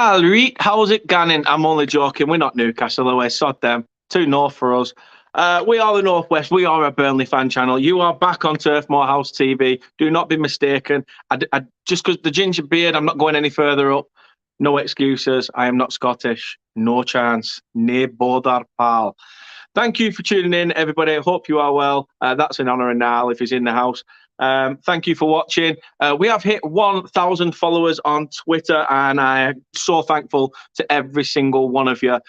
Alright, how's it going? I'm only joking. We're not Newcastle away. Sod them. Too north for us. We are the Northwest. We are a Burnley fan channel. You are back on Turf Moor House TV. Do not be mistaken. Just because the ginger beard, I'm not going any further up. No excuses. I am not Scottish. No chance. Ne bodar pal. Thank you for tuning in, everybody. I hope you are well. That's an honour and Niall if he's in the house. Thank you for watching. We have hit 1,000 followers on Twitter, and I'm so thankful to every single one of you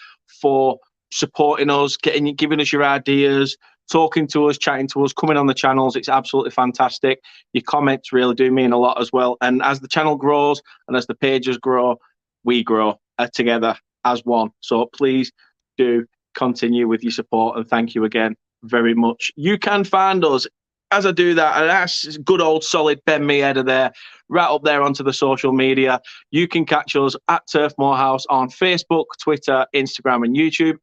for supporting us, giving us your ideas, talking to us, chatting to us, coming on the channels. It's absolutely fantastic. Your comments really do mean a lot as well. And as the channel grows and as the pages grow, we grow together as one. So please do continue with your support, and thank you again very much. You can find us as I do that, and that's good old solid Ben Me header there, right up there onto the social media. You can catch us at Turf Moor House on Facebook, Twitter, Instagram, and YouTube,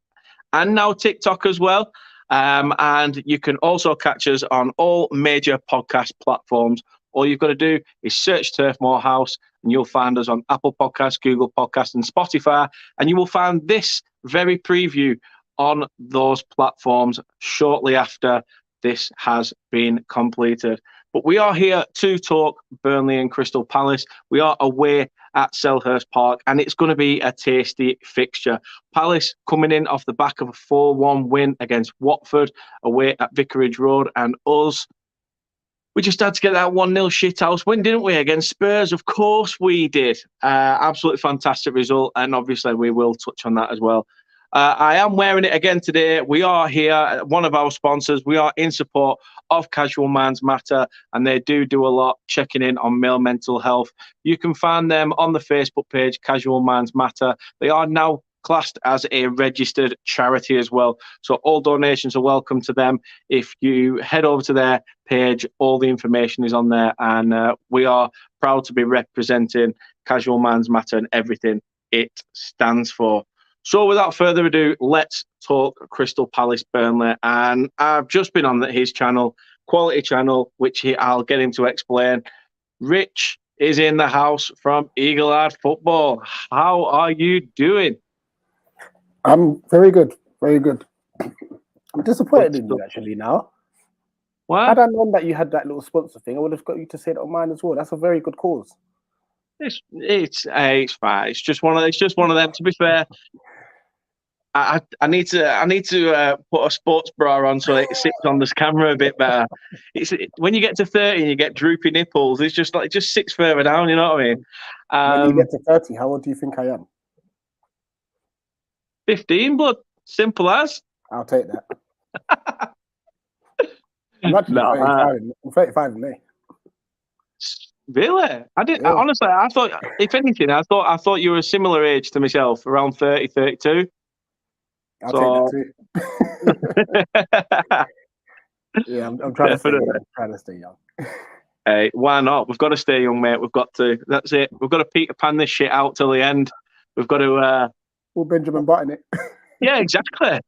and now TikTok as well. And you can also catch us on all major podcast platforms. All you've got to do is search Turf Moor House, and you'll find us on Apple Podcasts, Google Podcasts, and Spotify. And you will find this very preview on those platforms shortly after this has been completed. But we are here to talk Burnley and Crystal Palace. We are away at Selhurst Park, and it's going to be a tasty fixture. Palace coming in off the back of a 4-1 win against Watford away at Vicarage Road, and us, we just had to get that 1-0 shithouse win, didn't we, against Spurs? Of course we did. Absolutely fantastic result, and obviously we will touch on that as well. I am wearing it again today. We are here, one of our sponsors. We are in support of Casual Minds Matter, and they do a lot checking in on male mental health. You can find them on the Facebook page, Casual Minds Matter. They are now classed as a registered charity as well. So all donations are welcome to them. If you head over to their page, all the information is on there, and we are proud to be representing Casual Minds Matter and everything it stands for. So without further ado, let's talk Crystal Palace Burnley. And I've just been on his channel, Quality Channel, which I'll get him to explain. Rich is in the house from Eagle Eye Football. How are you doing? I'm very good, very good. I'm disappointed in you actually now. What? Had I known that you had that little sponsor thing, I would have got you to say it on mine as well. That's a very good cause. It's fine. It's just one of them. To be fair, I need to put a sports bra on so it sits on this camera a bit better. When you get to 30 and you get droopy nipples, it's just sits further down. You know what I mean? When you get to 30, how old do you think I am? 15, but simple as. I'll take that. I'm actually 35. I'm 35 in May. Really? I did. Yeah. Honestly, I thought, if anything, I thought you were a similar age to myself, around 30, 32. I'll take that too. Yeah, I'm trying to stay young. Hey, why not? We've got to stay young, mate. We've got to. That's it. We've got to Peter Pan this shit out till the end. We've got to. We'll Benjamin Button it. Yeah, exactly.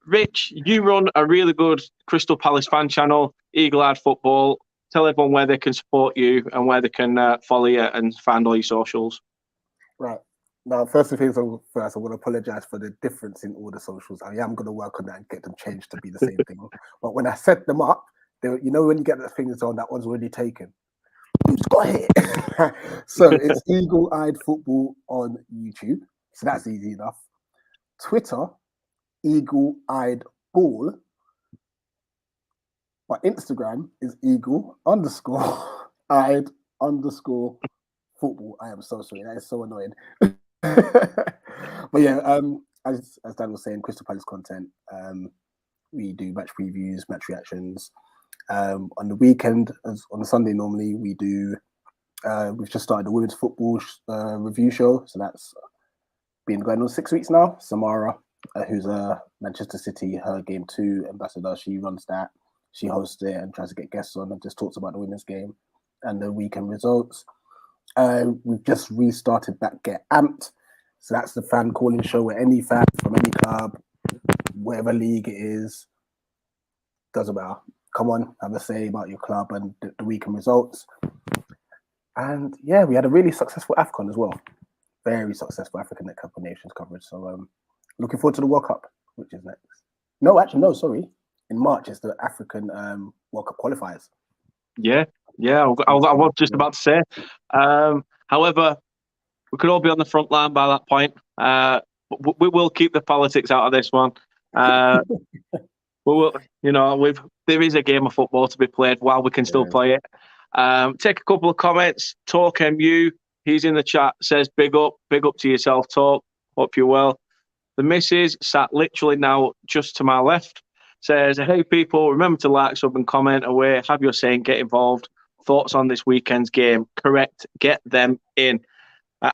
Rich, you run a really good Crystal Palace fan channel, Eagle Eye Football. Tell everyone where they can support you and where they can follow you and find all your socials. Right. Now, first, I want to apologise for the difference in all the socials. I am going to work on that and get them changed to be the same thing. But when I set them up, when you get the things on, that one's already taken. Who's got it? So it's Eagle Eyed Football on YouTube. So that's easy enough. Twitter, Eagle Eyed Ball. My Instagram is Eagle_eyed_football. I am so sorry. That is so annoying. But yeah, as Dan was saying, Crystal Palace content. We do match previews, match reactions. On the weekend, on a Sunday, normally we do. We've just started the women's football review show, so that's been going on 6 weeks now. Samara, who's a Manchester City, her Game 2 ambassador, she runs that. She hosts it and tries to get guests on and just talks about the women's game and the weekend results. We've just restarted that Get Amped. So that's the fan calling show where any fan from any club, whatever league it is, doesn't matter. Come on, have a say about your club and the weekend results. And yeah, we had a really successful AFCON as well. very successful African Cup of Nations coverage. So looking forward to the World Cup, which is next. No, actually, no, sorry. In March, it's the African World Cup qualifiers. Yeah. I was just about to say. However, we could all be on the front line by that point. We will keep the politics out of this one. We will, there is a game of football to be played while we can still play it. Take a couple of comments. Talk MU, he's in the chat, says big up to yourself, Talk. Hope you're well. The missus sat literally now just to my left, says, hey people, remember to like, sub and comment away. Have your saying, get involved. Thoughts on this weekend's game? Correct, get them in.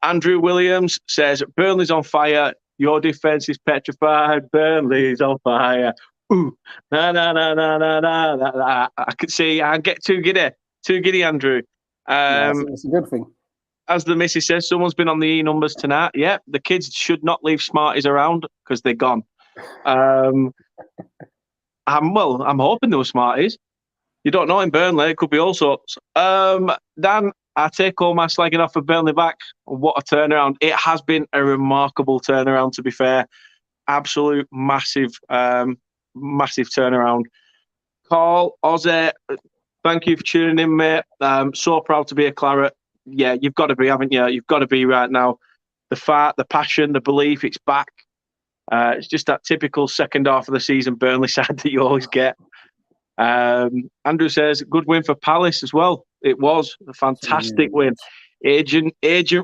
Andrew Williams says, Burnley's on fire. Your defence is petrified. Burnley's on fire. Ooh, I could see I get too giddy, Andrew. It's a good thing. As the missus says, someone's been on the E numbers tonight. Yeah, the kids should not leave Smarties around because they're gone. I'm hoping they were Smarties. You don't know in Burnley, it could be all sorts. Dan, I take all my slagging off of Burnley back. What a turnaround. It has been a remarkable turnaround, to be fair. Absolute massive turnaround. Carl, Ozzy, thank you for tuning in, mate. So proud to be a Claret. Yeah, you've got to be, haven't you? You've got to be right now. The fight, the passion, the belief, it's back. It's just that typical second half of the season Burnley side that you always get. Andrew says, good win for Palace as well. It was a fantastic win. Agent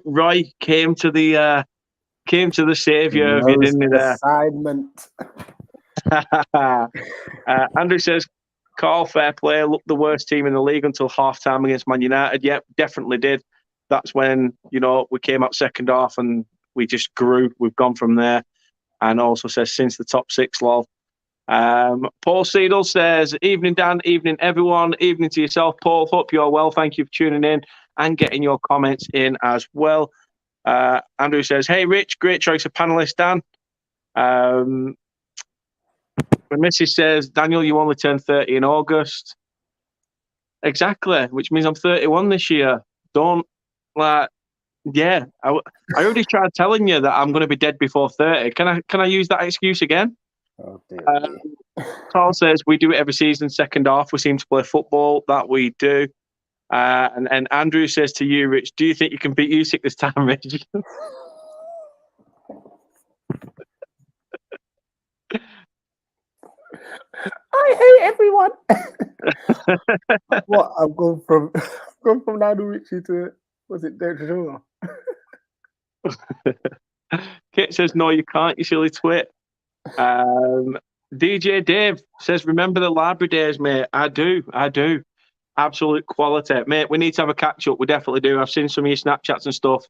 Roy came to the saviour of you, didn't he? There. Assignment. Andrew says, Carl, fair play. Looked the worst team in the league until half time against Man United. Yep, definitely did. That's when we came out second half and we just grew. We've gone from there. And also says since the top six, lol. Paul Seidel says, evening Dan, evening everyone, evening to yourself, Paul. Hope you're well. Thank you for tuning in and getting your comments in as well. Andrew says, hey Rich, great choice of panelist, Dan. The missus says, Daniel, you only turned 30 in August. Exactly, which means I'm 31 this year. I already tried telling you that I'm going to be dead before 30. Can I use that excuse again? Oh, dear. Carl says, we do it every season, second half. We seem to play football. That we do. And Andrew says to you, Rich, do you think you can beat Usyk this time, Rich? I hate everyone. What? I've gone from Lionel Richie to, was it Derek Jones? Kit says, no, you can't, you silly twit. DJ Dave says, remember the library days, mate? I do. Absolute quality. Mate, we need to have a catch-up. We definitely do. I've seen some of your Snapchats and stuff.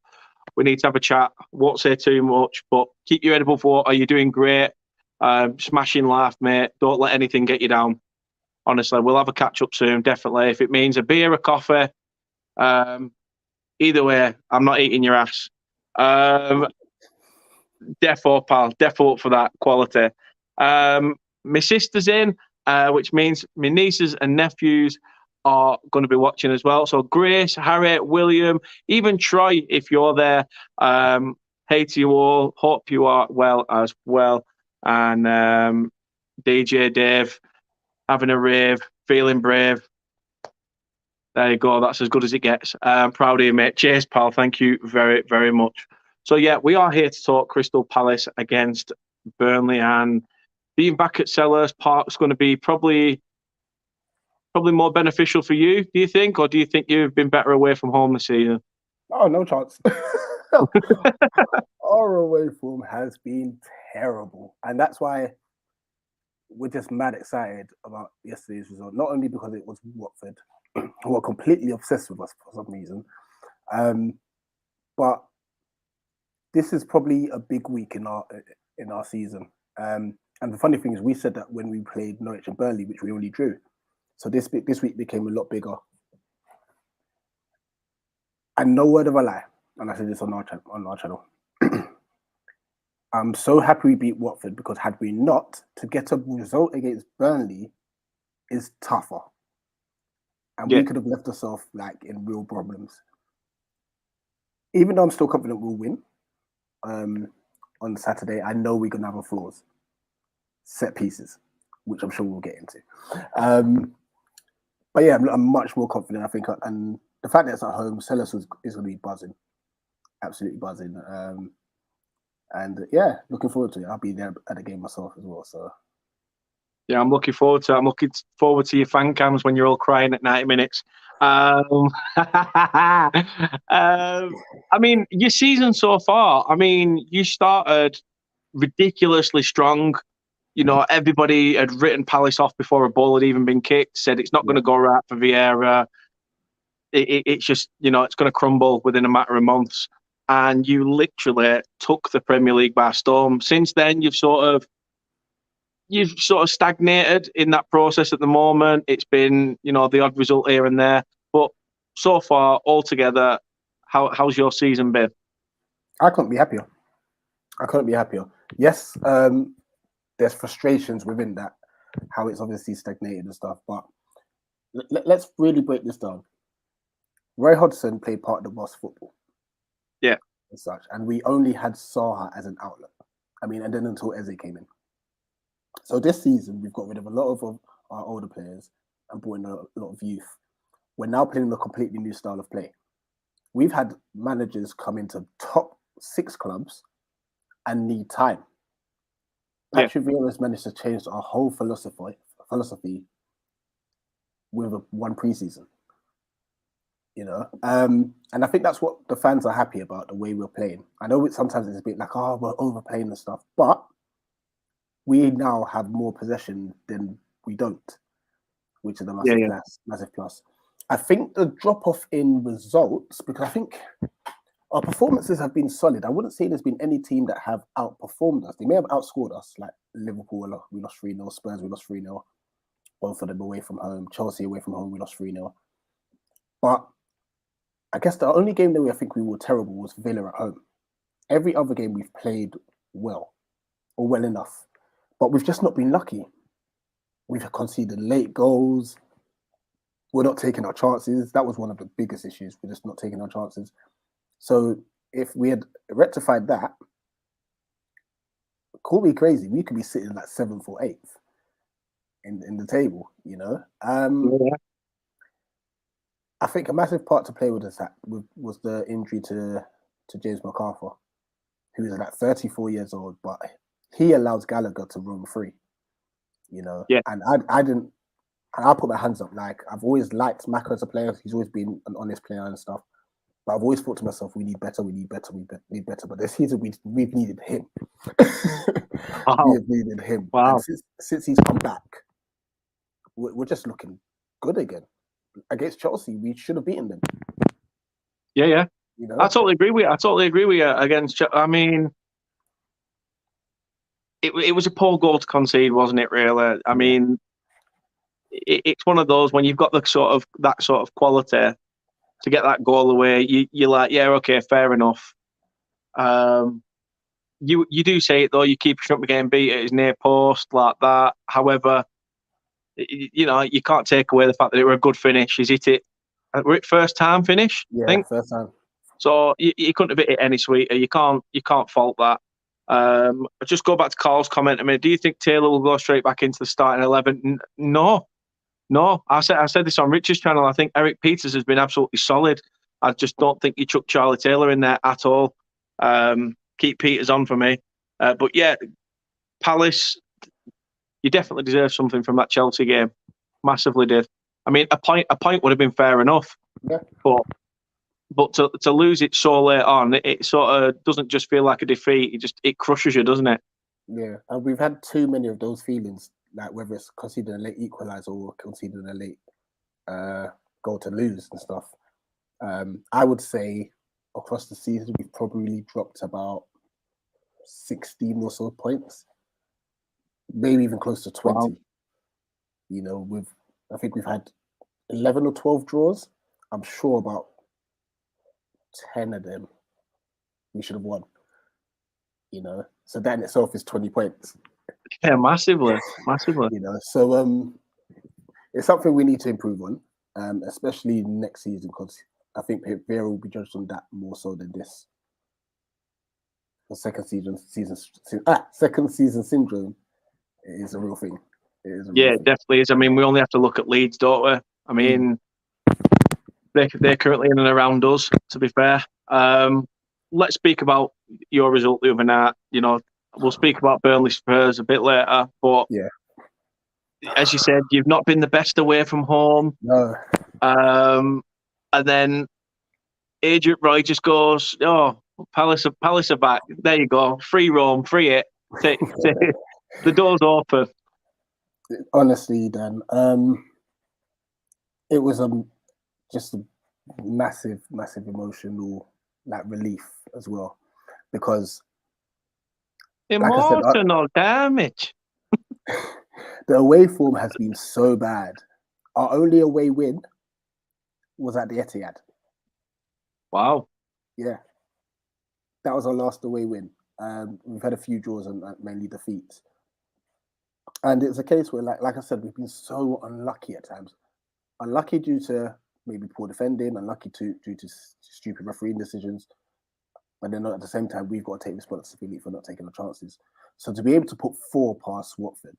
We need to have a chat. Won't say too much, but keep your head above water. You're doing great. Smashing life, mate. Don't let anything get you down. Honestly, we'll have a catch-up soon, definitely. If it means a beer, a coffee, either way, I'm not eating your ass. Defo, pal. Defo up for that quality. My sister's in, which means my nieces and nephews are going to be watching as well. So Grace, Harry, William, even Troy, if you're there. Hey to you all. Hope you are well as well. And DJ Dave, having a rave, feeling brave. There you go. That's as good as it gets. Proud of you, mate. Cheers, pal. Thank you very, very much. So, yeah, we are here to talk Crystal Palace against Burnley, and being back at Selhurst Park is going to be probably more beneficial for you, do you think? Or do you think you've been better away from home this season? Oh, no chance. Our away form has been terrible. And that's why we're just mad excited about yesterday's result. Not only because it was Watford, who are completely obsessed with us for some reason, but this is probably a big week in our season. And the funny thing is, we said that when we played Norwich and Burnley, which we only drew. So this week became a lot bigger. And no word of a lie, and I said this on our channel. I'm so happy we beat Watford, because had we not, to get a result against Burnley is tougher. And we could have left ourselves in real problems. Even though I'm still confident we'll win, on Saturday, I know we're gonna have a flaws, set pieces, which I'm sure we'll get into. But yeah, I'm much more confident. I think, and the fact that it's at home, Selhurst is going to be buzzing, absolutely buzzing. And yeah, looking forward to it. I'll be there at the game myself as well. So Yeah, I'm looking forward to it. I'm looking forward to your fan cams when you're all crying at 90 minutes. I mean, your season so far, I mean, you started ridiculously strong. You know, everybody had written Palace off before a ball had even been kicked, said it's not going to go right for Vieira. It's just, you know, it's going to crumble within a matter of months. And you literally took the Premier League by storm. Since then, you've sort of stagnated in that process at the moment. It's been, you know, the odd result here and there. But so far, altogether, how's your season been? I couldn't be happier. Yes, there's frustrations within that, how it's obviously stagnated and stuff. But let's really break this down. Roy Hodgson played part of the boss football. Yeah. And such. And we only had Saha as an outlet. I mean, and then until Eze came in. So this season, we've got rid of a lot of our older players and brought in a lot of youth. We're now playing a completely new style of play. We've had managers come into top 6 clubs and need time. Patrick Vieira has managed to change our whole philosophy with one preseason. You know, and I think that's what the fans are happy about, the way we're playing. I know sometimes it's a bit like, oh, we're overplaying and stuff, but we now have more possession than we don't, which is a massive plus. I think the drop-off in results, because I think our performances have been solid. I wouldn't say there's been any team that have outperformed us. They may have outscored us, like Liverpool, we lost 3-0, Spurs, we lost 3-0, both of them away from home, Chelsea away from home, we lost 3-0. But I guess the only game that I think we were terrible was Villa at home. Every other game we've played well, or well enough, but we've just not been lucky. We've conceded late goals. We're not taking our chances. That was one of the biggest issues. We're just not taking our chances. So if we had rectified that, call me crazy, we could be sitting like 7th or 8th in the table, you know? I think a massive part to play with us was the injury to James McArthur, who is like 34 years old, but he allows Gallagher to roam free, you know? Yeah. And I didn't, and I'll put my hands up, like, I've always liked Maka as a player. He's always been an honest player and stuff. But I've always thought to myself, we need better. But this season, we've needed him. Wow. We have needed him. Wow. And since he's come back, we're just looking good again. Against Chelsea, we should have beaten them. Yeah. You know? I totally agree with you. Against, I mean, it was a poor goal to concede, wasn't it? Really. I mean, it's one of those when you've got that sort of quality to get that goal away. You're like, yeah, okay, fair enough. You do say it though. You keep up getting beat at his near post like that. However, you know, you can't take away the fact that it were a good finish. He's hit it. Were it first time finish? Yeah, I think. first time. So you couldn't have hit it any sweeter. You can't fault that. Just go back to Carl's comment. I mean, do you think Taylor will go straight back into the starting 11? No. I said this on Richard's channel. I think Eric Peters has been absolutely solid. I just don't think you chuck Charlie Taylor in there at all. Keep Peters on for me. But yeah, Palace, you definitely deserve something from that Chelsea game. Massively did. I mean, a point would have been fair enough. Yeah. But to lose it so late on, it sort of doesn't just feel like a defeat. It crushes you, doesn't it? Yeah, and we've had too many of those feelings, like whether it's conceding a late equaliser or conceding a late goal to lose and stuff. I would say across the season we've probably dropped about 16 or so points, maybe even close to 20. Wow. You know, I think we've had 11 or 12 draws. I'm sure about 10 of them we should have won. You know, so that in itself is 20 points. Yeah, massively. You know, so it's something we need to improve on, especially next season, because I think Vieira will be judged on that more so than this. the second season syndrome is a real thing. It is a real Yeah, thing. it definitely is. I mean, we only have to look at Leeds, don't we? I mean, they're currently in and around us, to be fair. Let's speak about your result the other night. You know, we'll speak about Burnley Spurs a bit later, but Yeah. as you said, you've not been the best away from home. No. And then Agent Roy just goes, "Oh, Palace are back. There you go. Free roam, free it. Take the door's open." Honestly, Dan, it was just a massive emotional relief as well, because like I said, emotional damage. the away form has been so bad. Our only away win was at the Etihad. Wow. Yeah, that was our last away win. We've had a few draws and mainly defeats, and it's a case where, like I said, we've been so unlucky at times. Unlucky due to maybe poor defending, unlucky due to stupid refereeing decisions. But then at the same time, we've got to take responsibility for not taking the chances. So to be able to put 4 past Watford,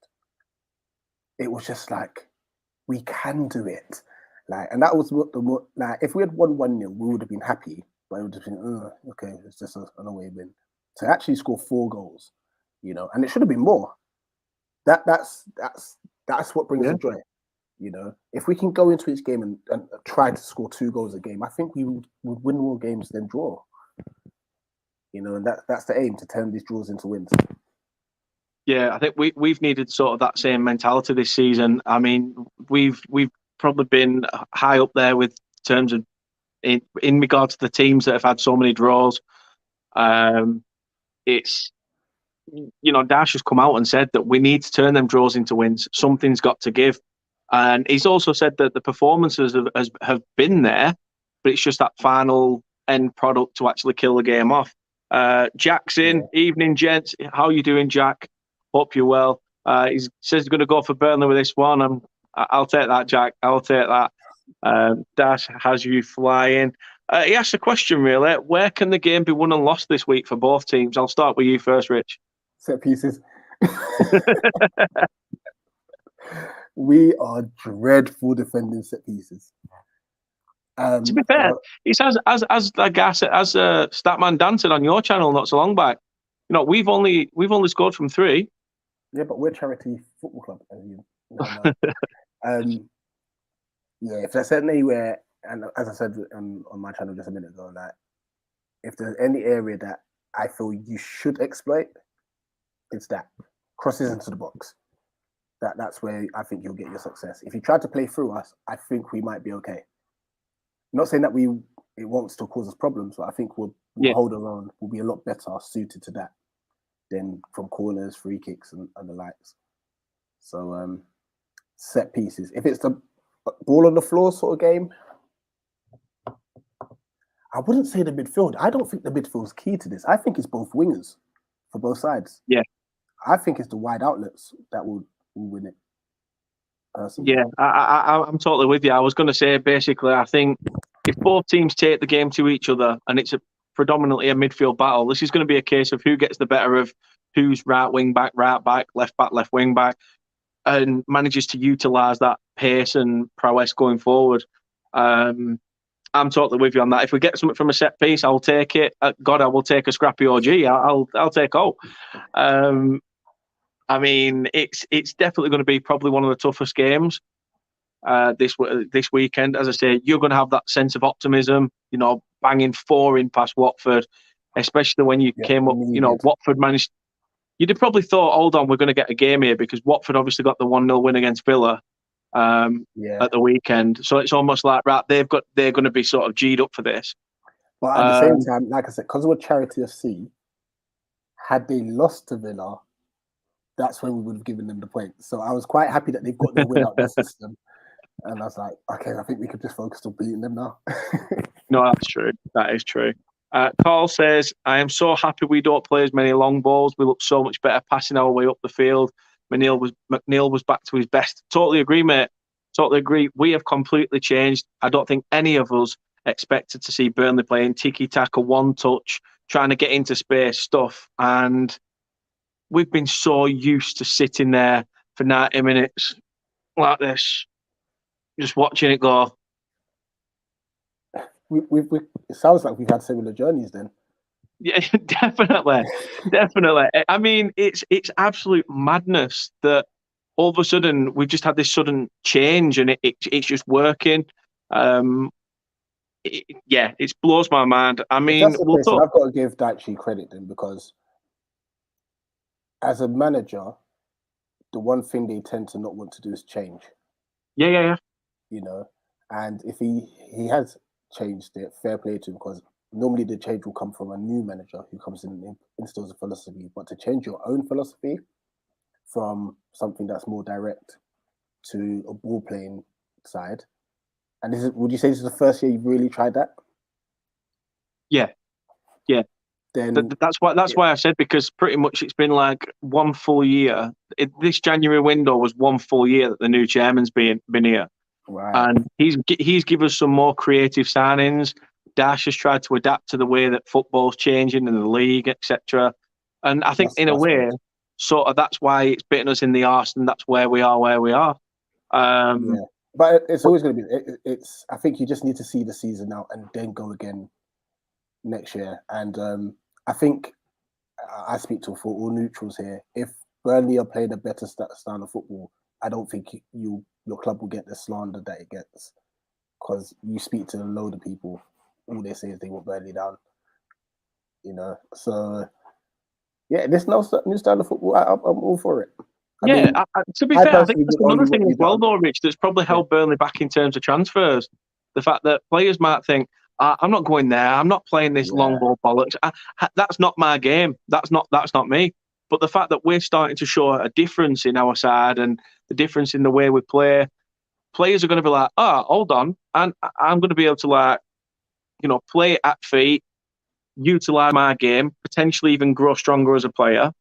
it was just like, we can do it. And that was what if we had won 1-0, we would have been happy. But it would have been, okay, it's just an away win. To actually score 4 goals, and it should have been more. That's what brings the joy. If we can go into each game and try to score 2 goals a game, I think we would win more games than draw. And that's the aim, to turn these draws into wins. Yeah, I think we've needed sort of that same mentality this season. I mean, we've probably been high up there with terms of in regard to the teams that have had so many draws. It's Dash has come out and said that we need to turn them draws into wins. Something's got to give. And he's also said that the performances have been there, but it's just that final end product to actually kill the game off. Jack's in. Yeah. Evening, gents. How you doing, Jack? Hope you're well. He says he's going to go for Burnley with this one. I'll take that, Jack. I'll take that. Dash has you flying. He asked a question, really. Where can the game be won and lost this week for both teams? I'll start with you first, Rich. Set pieces. We are dreadful defending set pieces. To be fair, he says, as Statman Dan said on your channel not so long back, we've only scored from 3. Yeah, but we're charity football club, as you know. Yeah, if there's anywhere, and as I said on my channel just a minute ago, if there's any area that I feel you should exploit, it's that crosses into the box. That's where I think you'll get your success. If you try to play through us, I think we might be okay. Not saying that it won't still cause us problems, but I think we'll hold our own. We'll be a lot better suited to that than from corners, free kicks, and the likes. So set pieces. If it's the ball on the floor sort of game, I wouldn't say the midfield. I don't think the midfield is key to this. I think it's both wingers for both sides. Yeah, I think it's the wide outlets that will win it. Personally. Yeah, I'm totally with you. I was going to say, basically, I think if both teams take the game to each other and it's predominantly a midfield battle, this is going to be a case of who gets the better of who's right wing back, left wing back, and manages to utilise that pace and prowess going forward. I'm totally with you on that. If we get something from a set piece, I'll take it. God, I will take a scrappy OG. I'll take all. I mean, it's definitely going to be probably one of the toughest games this weekend. As I say, you're going to have that sense of optimism, banging 4 in past Watford, especially when you came up, Watford managed. You'd have probably thought, hold on, we're going to get a game here, because Watford obviously got the 1-0 win against Villa at the weekend. So it's almost like, right, they're going to be sort of G'd up for this. But at the same time, like I said, because we're Charity FC, had they lost to Villa, that's when we would have given them the point. So I was quite happy that they've got their win out the system. And I was like, okay, I think we could just focus on beating them now. No, that's true. That is true. Carl says, I am so happy we don't play as many long balls. We look so much better passing our way up the field. McNeil was back to his best. Totally agree, mate. Totally agree. We have completely changed. I don't think any of us expected to see Burnley playing tiki-taka, one-touch, trying to get into space stuff. And we've been so used to sitting there for 90 minutes like this, just watching it go. It sounds like we've had similar journeys then. Yeah, definitely. I mean, it's absolute madness that all of a sudden we've just had this sudden change and it's just working. It blows my mind. I If mean, that's the we'll case, then talk. I've got to give Daichi credit then, because as a manager, the one thing they tend to not want to do is change. Yeah. You know, and if he has changed it, fair play to him, because normally the change will come from a new manager who comes in and instills a philosophy. But to change your own philosophy from something that's more direct to a ball playing side, and would you say this is the first year you've really tried that? Yeah. Then That's why I said, because pretty much it's been like one full year. This January window was one full year that the new chairman's been here, right, and he's given us some more creative signings. Dash has tried to adapt to the way that football's changing in the league, etc. And I think, in a that's way, good. sort of that's why it's bitten us in the arse, and that's where we are where we are. Yeah, but it's always going to be. It's. I think you just need to see the season out and then go again next year. And I think I speak for all neutrals here. If Burnley are playing a better style of football, I don't think your club will get the slander that it gets, because you speak to a load of people, all they say is they want Burnley down. You know, so yeah, this new style of football, I'm all for it. Yeah, to be I fair, I think personally that's would only another want thing you as well, down. though, Rich, that's probably held Burnley back in terms of transfers. The fact that players might think, I'm not going there, I'm not playing this long Yeah, ball bollocks. That's not my game. That's not me. But the fact that we're starting to show a difference in our side and the difference in the way we play, players are going to be like, hold on, and I'm going to be able to, like, play at feet, utilise my game, potentially even grow stronger as a player.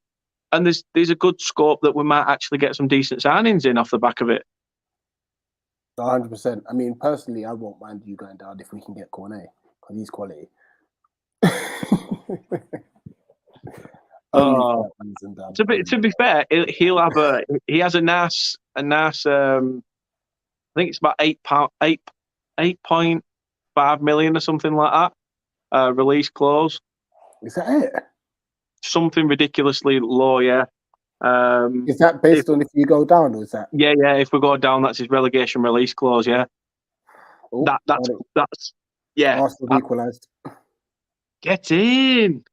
And there's a good scope that we might actually get some decent signings in off the back of it. 100%. I mean, personally, I won't mind you going down if we can get Cornet, because he's quality. Only for Oh, that reason, Dan. to be fair, he has a nice I think it's about £8, 8.5 million or something like that. Release clause, Is that it? something ridiculously low. Yeah. Is that If, based on if you go down, or is that? yeah. If we go down, that's his relegation release clause. Yeah. Oh, That's yeah. Arsenal have equalised. Get in.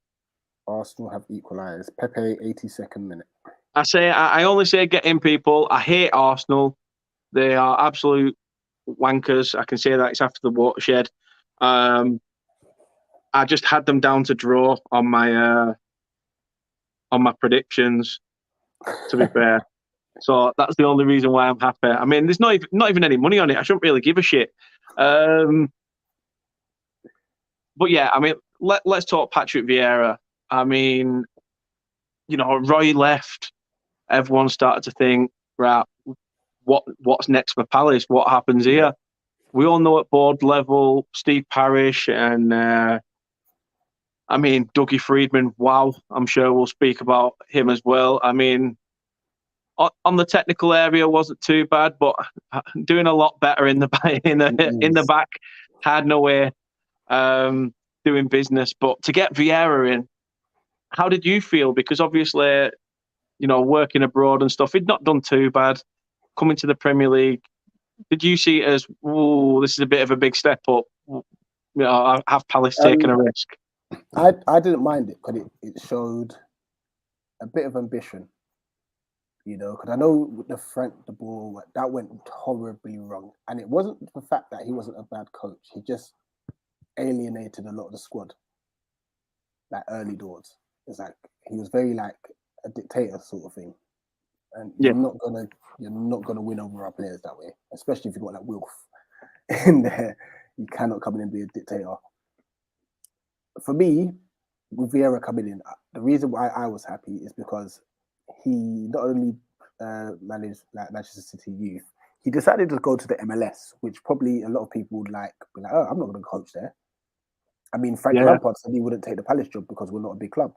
Arsenal have equalised. Pepe, 82nd minute. I only say get in, people. I hate Arsenal. They are absolute wankers. I can say that. It's after the watershed. I just had them down to draw on my predictions, to be fair. So that's the only reason why I'm happy. I mean, there's not even any money on it. I shouldn't really give a shit. But yeah, I mean, let's talk Patrick Vieira. I mean, Roy left. Everyone started to think, right, what's next for Palace? What happens here? Yeah. We all know at board level, Steve Parish and I mean, Dougie Friedman. Wow, I'm sure we'll speak about him as well. I mean, on the technical area wasn't too bad, but doing a lot better in the back. Had no way doing business. But to get Vieira in, how did you feel? Because obviously, working abroad and stuff, he'd not done too bad. Coming to the Premier League, did you see it as, "Ooh, this is a bit of a big step up"? Have Palace taken a risk? I didn't mind it, because it showed a bit of ambition. Because I know the Frank de Boer, that went horribly wrong, and it wasn't the fact that he wasn't a bad coach. He just alienated a lot of the squad, like early doors. It's like he was very like a dictator sort of thing, and Yeah, you're not gonna win over our players that way, especially if you've got like Wilf in there. You cannot come in and be a dictator. For me, with Vieira coming in, the reason why I was happy is because he not only managed like Manchester City youth, he decided to go to the MLS, which probably a lot of people would be like, oh, I'm not going to coach there. I mean, Frank Lampard said he wouldn't take the Palace job because we're not a big club.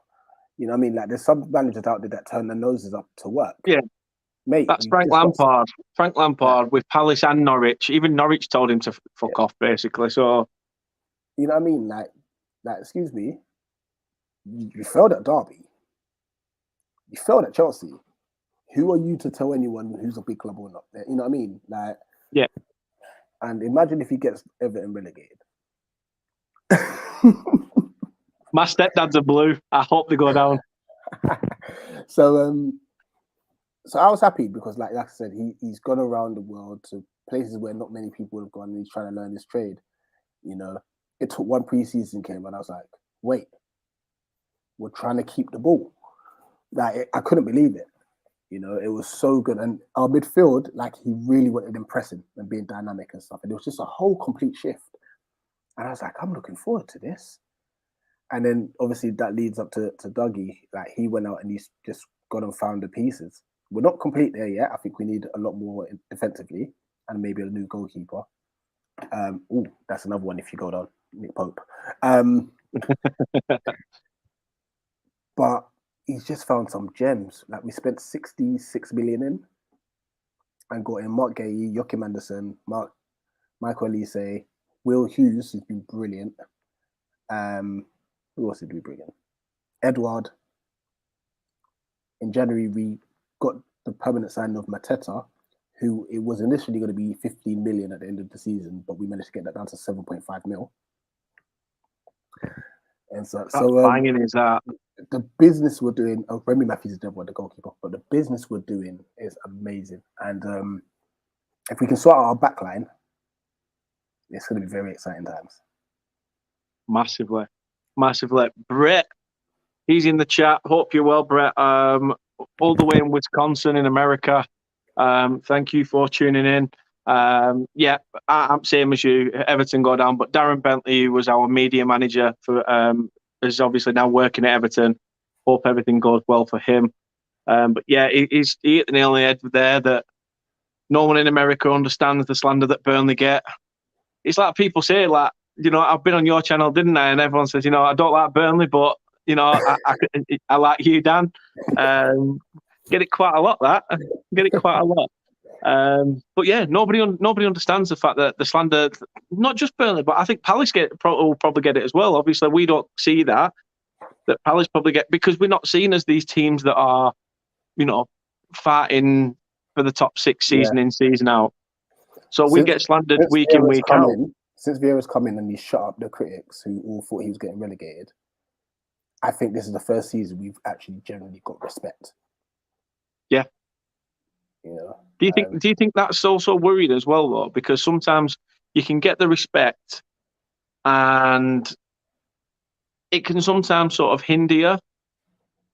You know what I mean? Like, there's some managers out there that turn their noses up to work. Yeah. Mate, that's Frank Lampard. Frank Lampard with Palace and Norwich. Even Norwich told him to fuck off, basically. So, you know what I mean? Like, excuse me, you failed at Derby. You failed at Chelsea. Who are you to tell anyone who's a big club or not? You know what I mean? Like, yeah. And imagine if he gets Everton relegated. My stepdad's a Blue. I hope they go down. So I was happy because, like I said, he's gone around the world to places where not many people have gone, and he's trying to learn his trade. You know, it took one preseason game, and I was like, wait, we're trying to keep the ball. Like, I couldn't believe it. You know, it was so good. And our midfield, like, he really wanted impressing and being dynamic and stuff. And it was just a whole complete shift. And I was like, I'm looking forward to this. And then obviously that leads up to Dougie. Like, he went out and he's just gone and found the pieces. We're not complete there yet. I think we need a lot more defensively and maybe a new goalkeeper. That's another one if you go down, Nick Pope. But he's just found some gems. Like, we spent 66 million in and got in Mark Gay, Joachim Anderson, Michael Elise, Will Hughes, who's been brilliant. Who else did we bring in? Edward. In January, we got the permanent signing of Mateta, who it was initially going to be 15 million at the end of the season, but we managed to get that down to 7.5 mil. And so banging is that. The business we're doing, Remy Matthews is never the goalkeeper, but the business we're doing is amazing. And if we can sort out our backline, it's going to be very exciting times. Massively. Brett, he's in the chat. Hope you're well, Brett. All the way in Wisconsin in America. Thank you for tuning in. I'm same as you. Everton go down, but Darren Bentley, who was our media manager for, is obviously now working at Everton. Hope everything goes well for him. But yeah, he hit the nail on the head there that no one in America understands the slander that Burnley get. It's like people say, like, you know, I've been on your channel, didn't I? And everyone says, you know, I don't like Burnley, but, you know, I like you, Dan. Get it quite a lot, that. Get it quite a lot. But yeah, nobody understands the fact that the slander, not just Burnley, but I think Palace will probably get it as well. Obviously, we don't see that Palace probably get, because we're not seen as these teams that are, you know, fighting for the top six season in, season out. So we get slandered week in, week out. Since Vieira's come in and he shut up the critics who all thought he was getting relegated, I think this is the first season we've actually generally got respect. Yeah. Yeah. Do you think that's also worried as well, though? Because sometimes you can get the respect and it can sometimes sort of hinder you,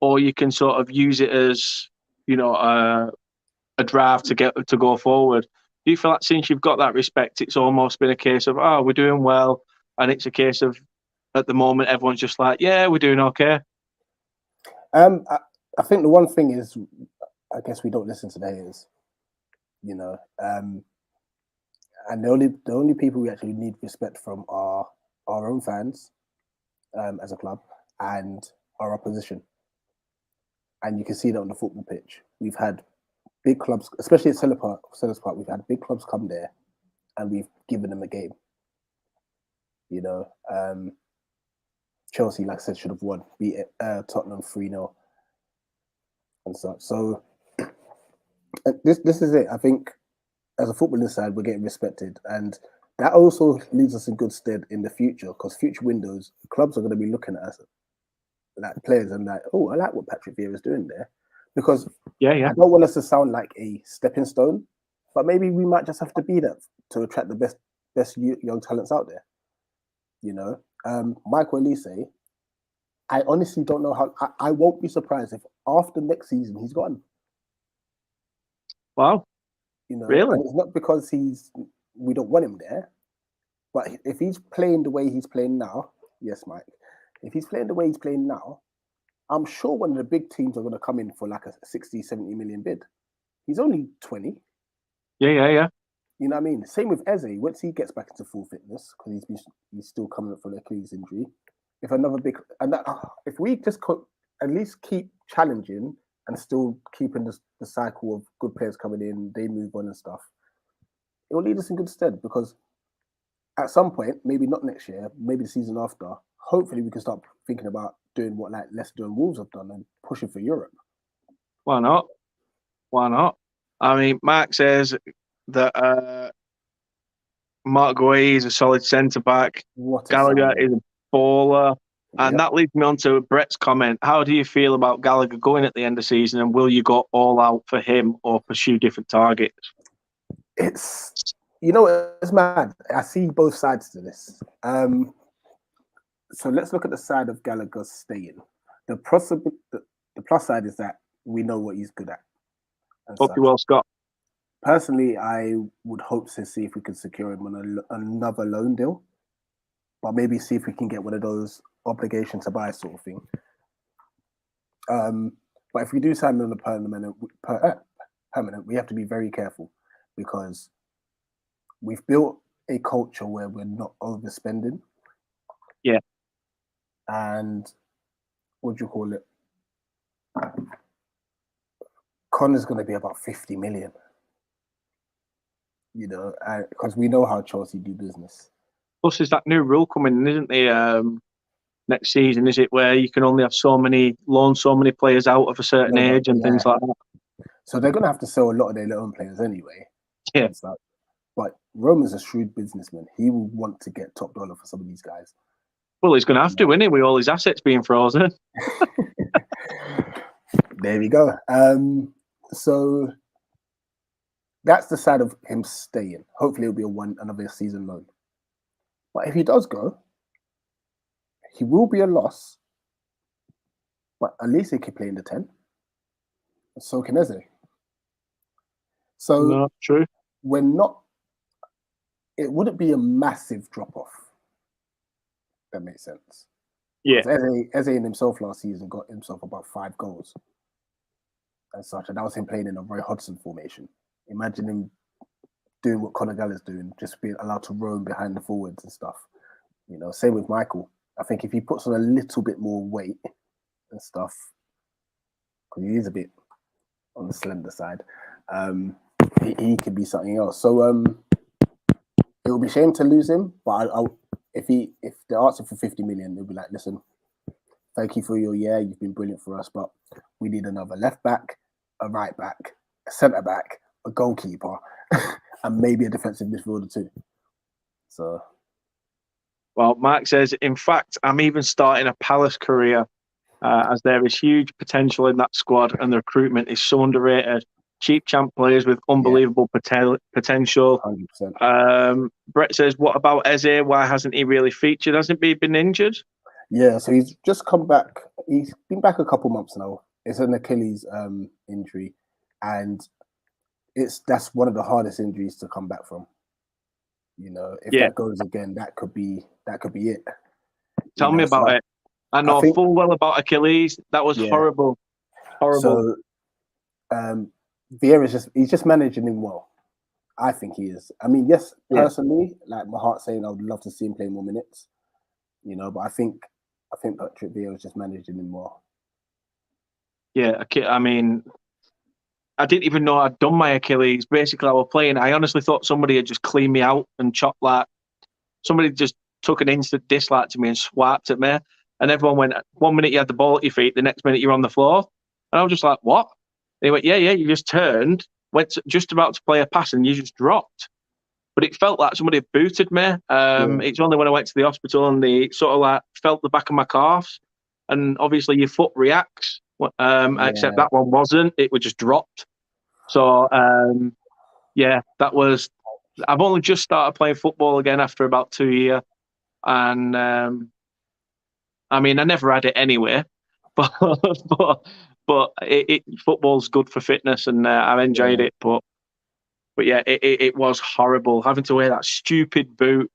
or you can sort of use it as, you know, a drive to go forward. Do you feel like since you've got that respect, it's almost been a case of, oh, we're doing well, and it's a case of, at the moment, everyone's just like, yeah, we're doing okay? I think the one thing is, I guess we don't listen to the haters, you know, and the only people we actually need respect from are our own fans, as a club, and our opposition. And you can see that on the football pitch. We've had big clubs, especially at Selhurst Park, we've had big clubs come there and we've given them a game. You know, Chelsea, like I said, should have won, beat Tottenham 3-0 and such. So this is it. I think as a footballing side, we're getting respected, and that also leaves us in good stead in the future, because future windows, clubs are going to be looking at us like players and like, oh, I like what Patrick Vieira's doing there. Because I don't want us to sound like a stepping stone, but maybe we might just have to be that to attract the best young talents out there. You know, Michael Elise, I honestly don't know how. I won't be surprised if after next season he's gone. Wow, you know, really? And it's not because we don't want him there, but if he's playing the way he's playing now, yes, Mike. If he's playing the way he's playing now, I'm sure one of the big teams are going to come in for like a 60, 70 million bid. He's only 20. Yeah. You know what I mean? Same with Eze. Once he gets back into full fitness, because he's still coming up from the Achilles injury. If another big if we just at least keep challenging and still keeping the cycle of good players coming in, they move on and stuff, it will lead us in good stead. Because at some point, maybe not next year, maybe the season after, hopefully we can start thinking about doing what like Leicester and Wolves have done and pushing for Europe. Why not? Why not? I mean, Mark says that Mark Guay is a solid centre back. What a Gallagher signing. is a baller. And Yep. that leads me on to Brett's comment. How do you feel about Gallagher going at the end of the season, and will you go all out for him or pursue different targets? It's, you know, it's mad. I see both sides to this. So let's look at the side of Gallagher staying. The plus side is that we know what he's good at. Hope you well, Scott. Personally, I would hope to see if we can secure him on another loan deal, but maybe see if we can get one of those obligation to buy sort of thing. But if we do sign him on a permanent, we have to be very careful, because we've built a culture where we're not overspending. Yeah. And what do you call it? Connor's going to be about 50 million. You know, because we know how Chelsea do business. Plus, is that new rule coming in, isn't there? Next season, is it, where you can only have loan so many players out of a certain age and things like that? So they're going to have to sell a lot of their own players anyway. Yeah. But Roman's a shrewd businessman. He will want to get top dollar for some of these guys. Well, he's going to have to, isn't he, with all his assets being frozen? There we go. So that's the side of him staying. Hopefully, it'll be another season loan. But if he does go, he will be a loss. But at least he can play in the 10. So can Eze. So no, true. It wouldn't be a massive drop off. That makes sense. Yeah. Eze in himself last season got himself about 5 goals and such, and that was him playing in a Roy Hodgson formation. Imagine him doing what Conor Gallagher's doing, just being allowed to roam behind the forwards and stuff. You know, same with Michael. I think if he puts on a little bit more weight and stuff, because he is a bit on the slender side, he could be something else. So it would be a shame to lose him, but if they're asking for 50 million, they'll be like, listen, thank you for your year, you've been brilliant for us, but we need another left back, a right back, a centre back, a goalkeeper, and maybe a defensive midfielder too. So, well, Mark says, in fact, I'm even starting a Palace career, as there is huge potential in that squad, and the recruitment is so underrated. Cheap champ players with unbelievable potential. 100%. Brett says, what about Eze? Why hasn't he really featured? Hasn't he been injured? Yeah, so he's just come back. He's been back a couple months now. It's an Achilles injury, and that's one of the hardest injuries to come back from. You know, if that goes again, that could be it. Tell me about it. I know full well about Achilles. That was horrible. Horrible. So Vieira's he's just managing him well. I think he is. I mean, yes, personally, like my heart's saying I would love to see him play more minutes. You know, but I think Patrick Vieira's just managing him well. Yeah, I mean, I didn't even know I'd done my Achilles. Basically, I was playing. I honestly thought somebody had just cleaned me out and chopped somebody just took an instant dislike to me and swiped at me. And everyone went, 1 minute you had the ball at your feet, the next minute you're on the floor. And I was just like, what? They went, yeah, you just turned, just about to play a pass and you just dropped. But it felt like somebody had booted me. It's only when I went to the hospital and they sort of like felt the back of my calves. And obviously your foot reacts, except that one wasn't. It was just dropped. So, that was... I've only just started playing football again after about 2 years. And, I mean, I never had it anyway. But football's good for fitness and I've enjoyed it. But yeah, it was horrible having to wear that stupid boot.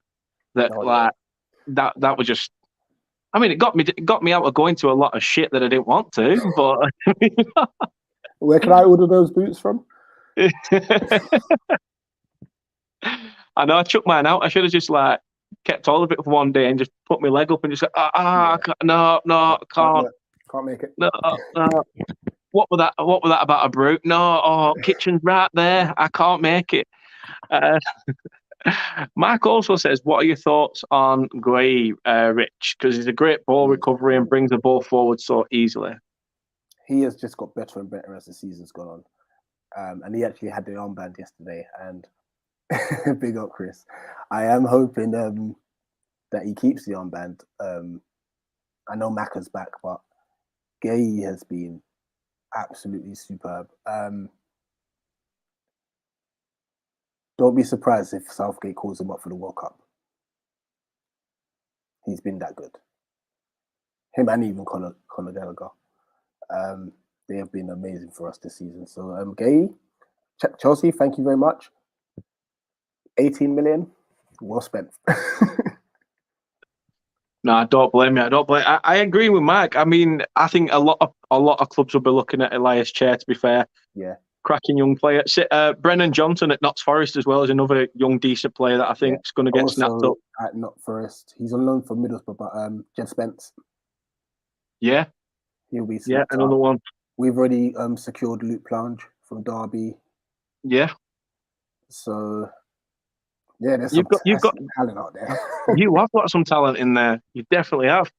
That was just. I mean, it got me out of going to a lot of shit that I didn't want to. But where can I order those boots from? I know I chucked mine out. I should have just like kept all of it for one day and just put my leg up and just I can't, no, I can't, can't make it. no. What was that? What was that about a brute? No, kitchen's right there. I can't make it. Mark also says, "What are your thoughts on Gray, Rich? Because he's a great ball recovery and brings the ball forward so easily." He has just got better and better as the season's gone on, and he actually had the armband yesterday. And big up, Chris. I am hoping that he keeps the armband. I know Macca's back, but Gay has been absolutely superb. Don't be surprised if Southgate calls him up for the World Cup. He's been that good. Him and even Conor Gallagher. They have been amazing for us this season. So, Gay, Chelsea, thank you very much. 18 million, well spent. No, I don't blame you. I agree with Mike. I mean, I think a lot of clubs will be looking at Elias Chair. To be fair, yeah, cracking young player. Brennan Johnson at Notts Forest as well is another young decent player that I think is going to get snapped up. At Notts Forest, he's on loan from Middlesbrough, but Jed Spence. Yeah, he'll be another one. We've already secured Luke Plange from Derby. Yeah. So yeah, you've got talent out there. You have got some talent in there. You definitely have.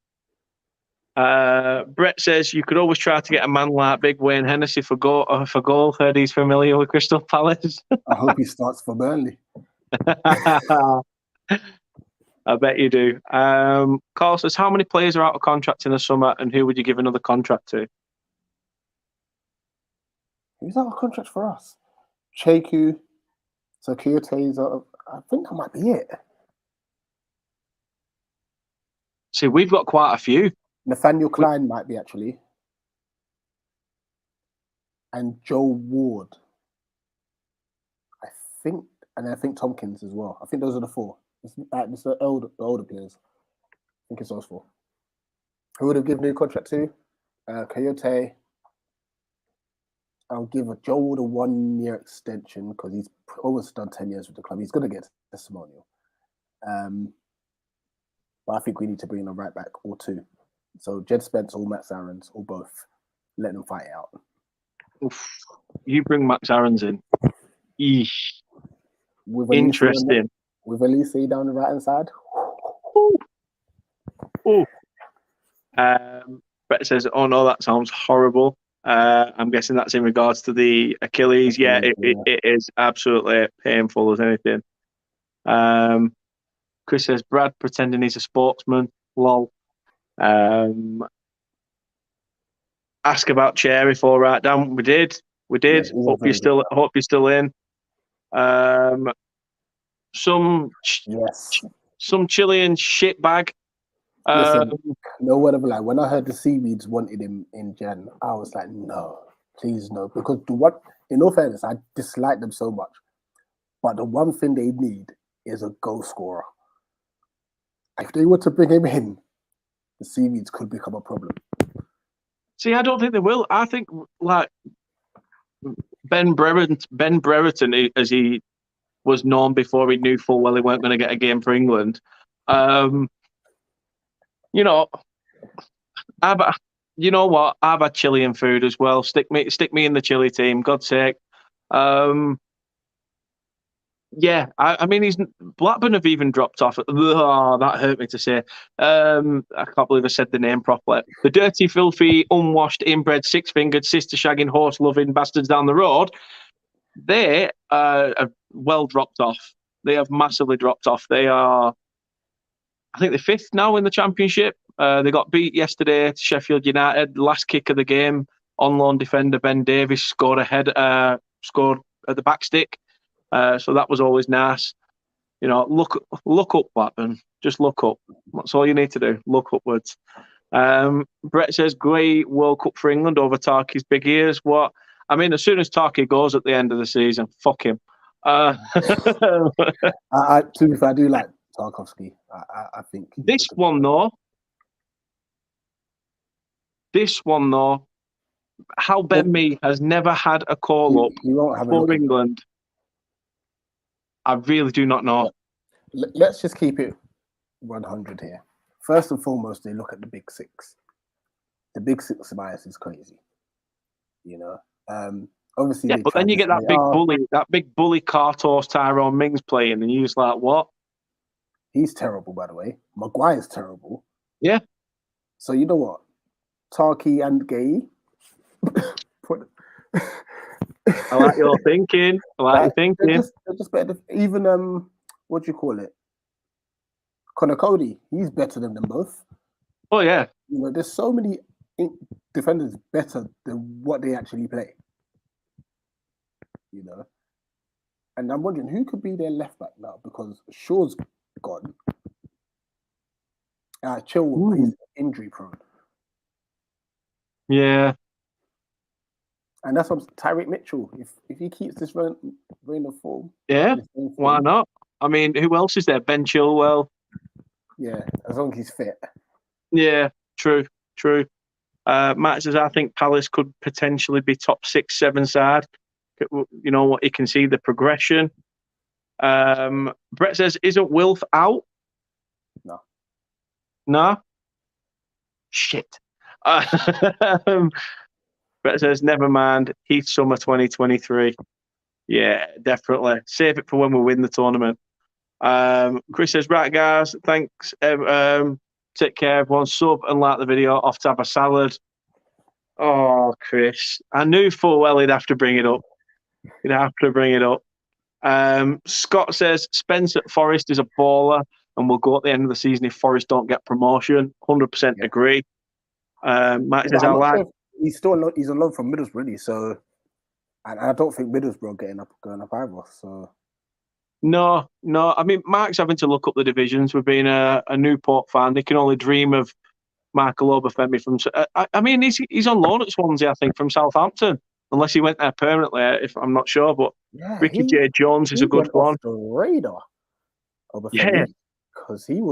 Brett says you could always try to get a man like Big Wayne Hennessy for goal. Heard he's familiar with Crystal Palace. I hope he starts for Burnley. I bet you do. Carl says, how many players are out of contract in the summer, and who would you give another contract to? Who's out of contract for us? Cheku. So Kyoto's I think that might be it. See, we've got quite a few. Nathaniel Klein might be actually. And Joe Ward. I think Tompkins as well. I think those are the four. It's the older players. I think it's those four. Who would have given new contract to? Coyote. I'll give Joe Ward a 1-year extension because he's almost done 10 years with the club. He's going to get a testimonial. But I think we need to bring in a right back or two. So Jed Spence or Max Aarons or both. Let them fight it out. Oof. You bring Max Aarons in. Eesh. Interesting. With Elise down the right-hand side. Ooh. Brett says, oh no, that sounds horrible. I'm guessing that's in regards to the Achilles. Yeah, it is absolutely painful as anything. Chris says, Brad pretending he's a sportsman. Lol. Ask about Cherry for right down. We did. Yeah, hope you're still in. Some Chilean shitbag. Listen, no word of a lie. When I heard the Seaweeds wanted him in Jan, I was like, no, please no. Because in all fairness, I dislike them so much. But the one thing they need is a goal scorer. If they were to bring him in, the Seaweeds could become a problem. See, I don't think they will. I think like Ben Brereton, as he was known before, he knew full well he weren't going to get a game for England. You know, you know what? I've had Chilean food as well. Stick me in the Chile team, God's sake. Yeah, I mean, Blackburn have even dropped off. Oh, that hurt me to say. I can't believe I said the name properly. The dirty, filthy, unwashed, inbred, six-fingered, sister-shagging, horse-loving bastards down the road, they have well dropped off. They have massively dropped off. They are, I think, they're fifth now in the Championship. They got beat yesterday to Sheffield United. Last kick of the game, on loan defender Ben Davies scored at the back stick. So that was always nice. You know, look up, Blackburn. Just look up. That's all you need to do. Look upwards. Brett says, great World Cup for England over Tarky's big ears. What? I mean, as soon as Tarky goes at the end of the season, fuck him. To be fair, I do like Tarkowski. I think this one though, Hal Ben Mee has never had a call up for England. I really do not know. Let's just keep it 100 here. First and foremost, they look at the big six. The big six bias is crazy. You know, obviously Yeah, they but then tried you to get that say, big bully Kartos Tyrone Mings playing, and you're just like, what? he's terrible, by the way. Maguire's terrible. Yeah. So you know what? Tarky and Gay. I like your thinking. I like your thinking. They're just better. Even what do you call it? Connor Cody. He's better than them both. Oh yeah. You know, there's so many defenders better than what they actually play. You know, and I'm wondering who could be their left back now because Shaw's gone. Chilwell is injury prone. Yeah. And that's what Tyreek Mitchell. If he keeps this reign of form, yeah, why not? I mean, who else is there? Ben Chilwell. Yeah, as long as he's fit. Yeah, true. Matt says, I think Palace could potentially be top 6, 7 side. You know what? You can see the progression. Brett says, isn't Wilf out? No? Shit. Brett says, never mind. Heath Summer 2023. Yeah, definitely. Save it for when we win the tournament. Chris says, right, guys, thanks. Take care, everyone. Sub and like the video. Off to have a salad. Oh, Chris. I knew full well he'd have to bring it up. Scott says, Spence at Forest is a baller and will go at the end of the season if Forest don't get promotion. 100% agree. Matt says, sure he's on loan from Middlesbrough, really, so and I don't think Middlesbrough going up either. So no. I mean, Mark's having to look up the divisions. With being a Newport fan, they can only dream of Michael Obafemi from. I mean, he's on loan at Swansea, I think, from Southampton, unless he went there permanently. If I'm not sure, but Ricky J. Jones is a good one. Off the radar, Obafemi, because he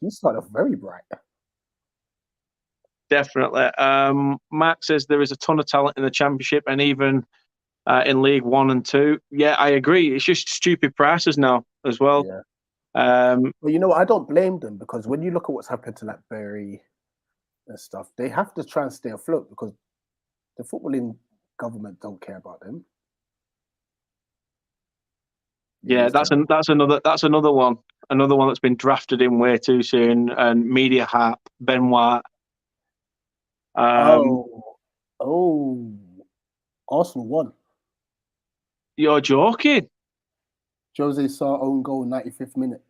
started very bright. Definitely. Matt says there is a ton of talent in the Championship and even in League 1 and 2. Yeah, I agree. It's just stupid prices now as well. Yeah. Well, you know what? I don't blame them because when you look at what's happened to Bury and stuff, they have to try and stay afloat because the footballing government don't care about them. Yeah, that's another one. Another one that's been drafted in way too soon. And media hype, Ben White. Arsenal won. You're joking? Jose Sarr own goal, 95th minute.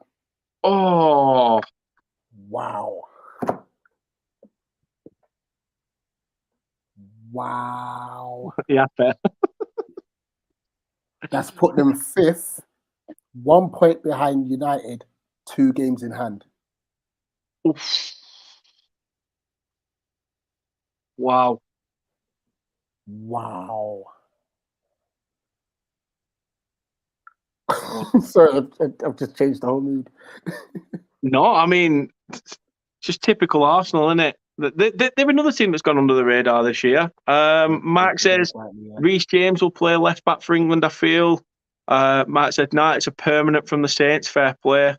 Oh, wow! Yeah, fair. That's put them 5th, 1 point behind United, 2 games in hand. Oof. Wow. Sorry, I've just changed the whole mood. No, I mean, just typical Arsenal, isn't it? They're another team that's gone under the radar this year. Mark says Reece James will play left back for England, I feel. Mark said, no, it's a permanent from the Saints. Fair play.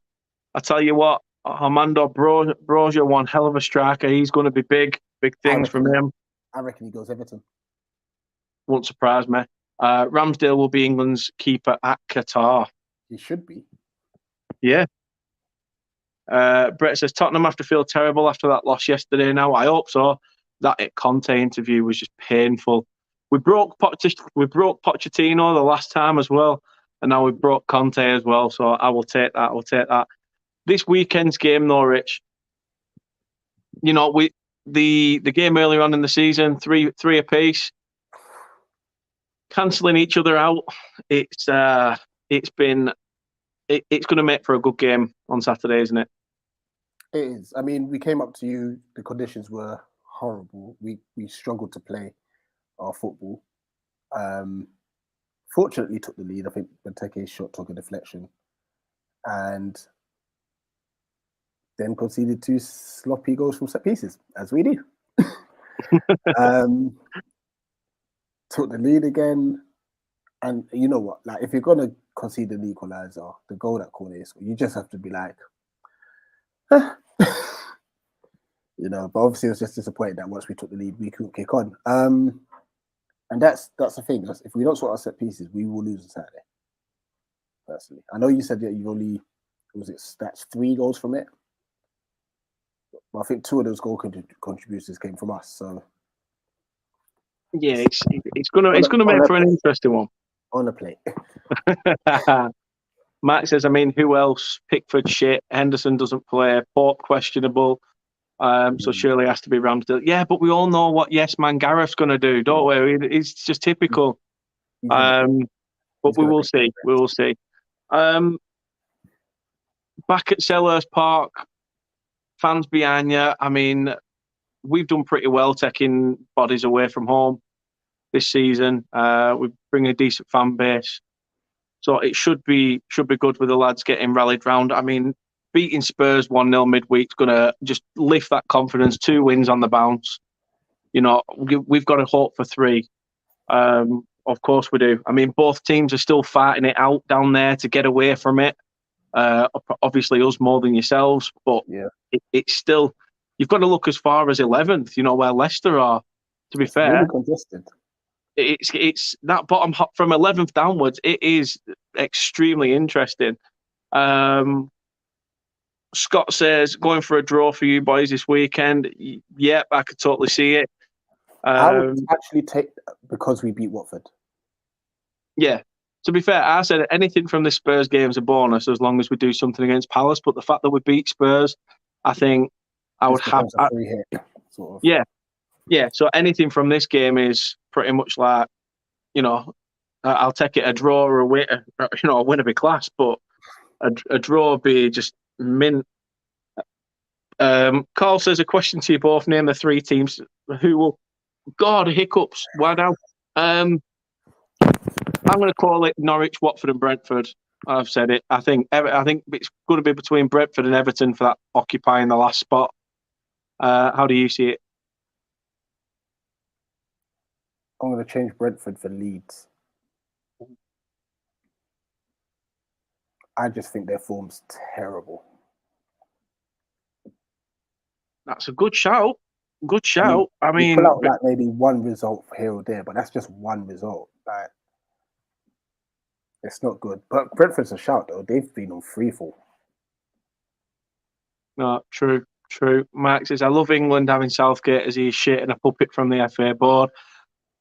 I tell you what, Armando Broja, one hell of a striker. He's going to be big things from him. I reckon he goes Everton. Won't surprise me. Ramsdale will be England's keeper at Qatar. He should be. Yeah. Brett says Tottenham have to feel terrible after that loss yesterday. Now I hope so. That Conte interview was just painful. We broke Pochettino the last time as well, and now we broke Conte as well. So I will take that. This weekend's game, though, Rich. You know, the game earlier on in the season, three apiece, cancelling each other out. It's going to make for a good game on Saturday, isn't it? It is. I mean, we came up to you. The conditions were horrible. We struggled to play our football. Fortunately, took the lead. I think Benteke's shot took a deflection, and then conceded 2 sloppy goals from set pieces, as we do. Took the lead again, and you know what? Like, if you're gonna conceded the equaliser, the goal that Cornet scored, you just have to be like, huh. But obviously it was just disappointing that once we took the lead, we couldn't kick on. And that's the thing. If we don't sort our set pieces, we will lose on Saturday. Personally, I know you said that you've only that's 3 goals from it. But I think 2 of those goal contributors came from us. So yeah, it's gonna make for an interesting one. On the plate. Max says, I mean, who else? Pickford shit. Henderson doesn't play. Pope questionable. So surely it has to be Ramsdale. Yeah, but we all know what yes man Gareth's going to do, don't we? It's just typical. But we will see. We will see. Back at Selhurst Park, fans behind you. I mean, we've done pretty well taking bodies away from home this season. We bring a decent fan base. So it should be good with the lads getting rallied round. I mean, beating Spurs 1-0 midweek is going to just lift that confidence. 2 wins on the bounce. We've got to hope for 3. Of course we do. I mean, both teams are still fighting it out down there to get away from it. Obviously, us more than yourselves, but it's still. You've got to look as far as 11th. Where Leicester are. To be fair, really congested. It's that bottom from 11th downwards. It is extremely interesting. Scott says, going for a draw for you boys this weekend. Yep, I could totally see it. I would actually take because we beat Watford. Yeah. To be fair, I said anything from this Spurs game is a bonus as long as we do something against Palace. But the fact that we beat Spurs, I think I would have. A free hit, sort of. Yeah. Yeah. So anything from this game is pretty much like, I'll take it a draw or a win. A win would be class, but a draw would be just mint. Carl says, a question to you both. Name the 3 teams who will. God, hiccups. Why now? I'm going to call it Norwich, Watford, and Brentford. I've said it. I think it's going to be between Brentford and Everton for that occupying the last spot. How do you see it? I'm going to change Brentford for Leeds. I just think their form's terrible. That's a good shout. Good shout. I mean, pull out like maybe 1 result here or there, but that's just 1 result. Like, it's not good. But Brentford's a shout though. They've been on freefall. No, true. Max says, I love England having Southgate as he's shit and a puppet from the FA board.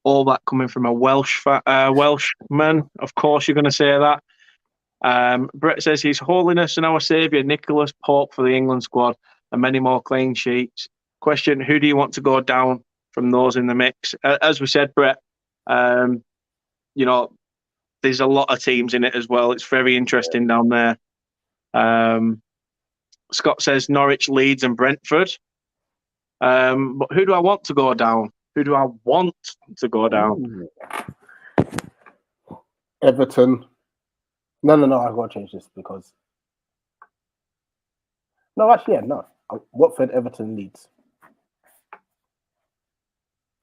All that coming from a Welshman. Of course, you're going to say that. Brett says, His Holiness and our Saviour Nicholas Pope for the England squad and many more clean sheets. Question, who do you want to go down from those in the mix? As we said, Brett, there's a lot of teams in it as well. It's very interesting down there. Scott says Norwich, Leeds and Brentford. But who do I want to go down? Who do I want to go down? Everton. No, I've got to change this because... No, actually, no. Watford, Everton, Leeds.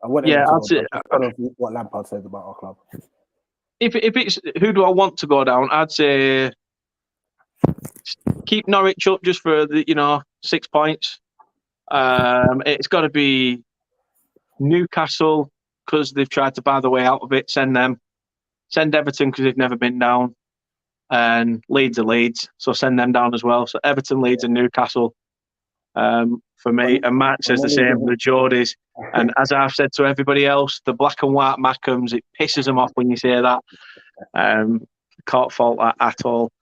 I want what Lampard says about our club. If it's who do I want to go down, I'd say keep Norwich up just for the 6 points. It's got to be Newcastle because they've tried to buy the way out of it. Send them. Send Everton because they've never been down, and Leeds are Leeds, so send them down as well. So Everton, Leeds, and Newcastle. For me, and Matt says the same for the Geordies. And as I've said to everybody else, the black and white Mackhams, it pisses them off when you say that. Can't fault that at all.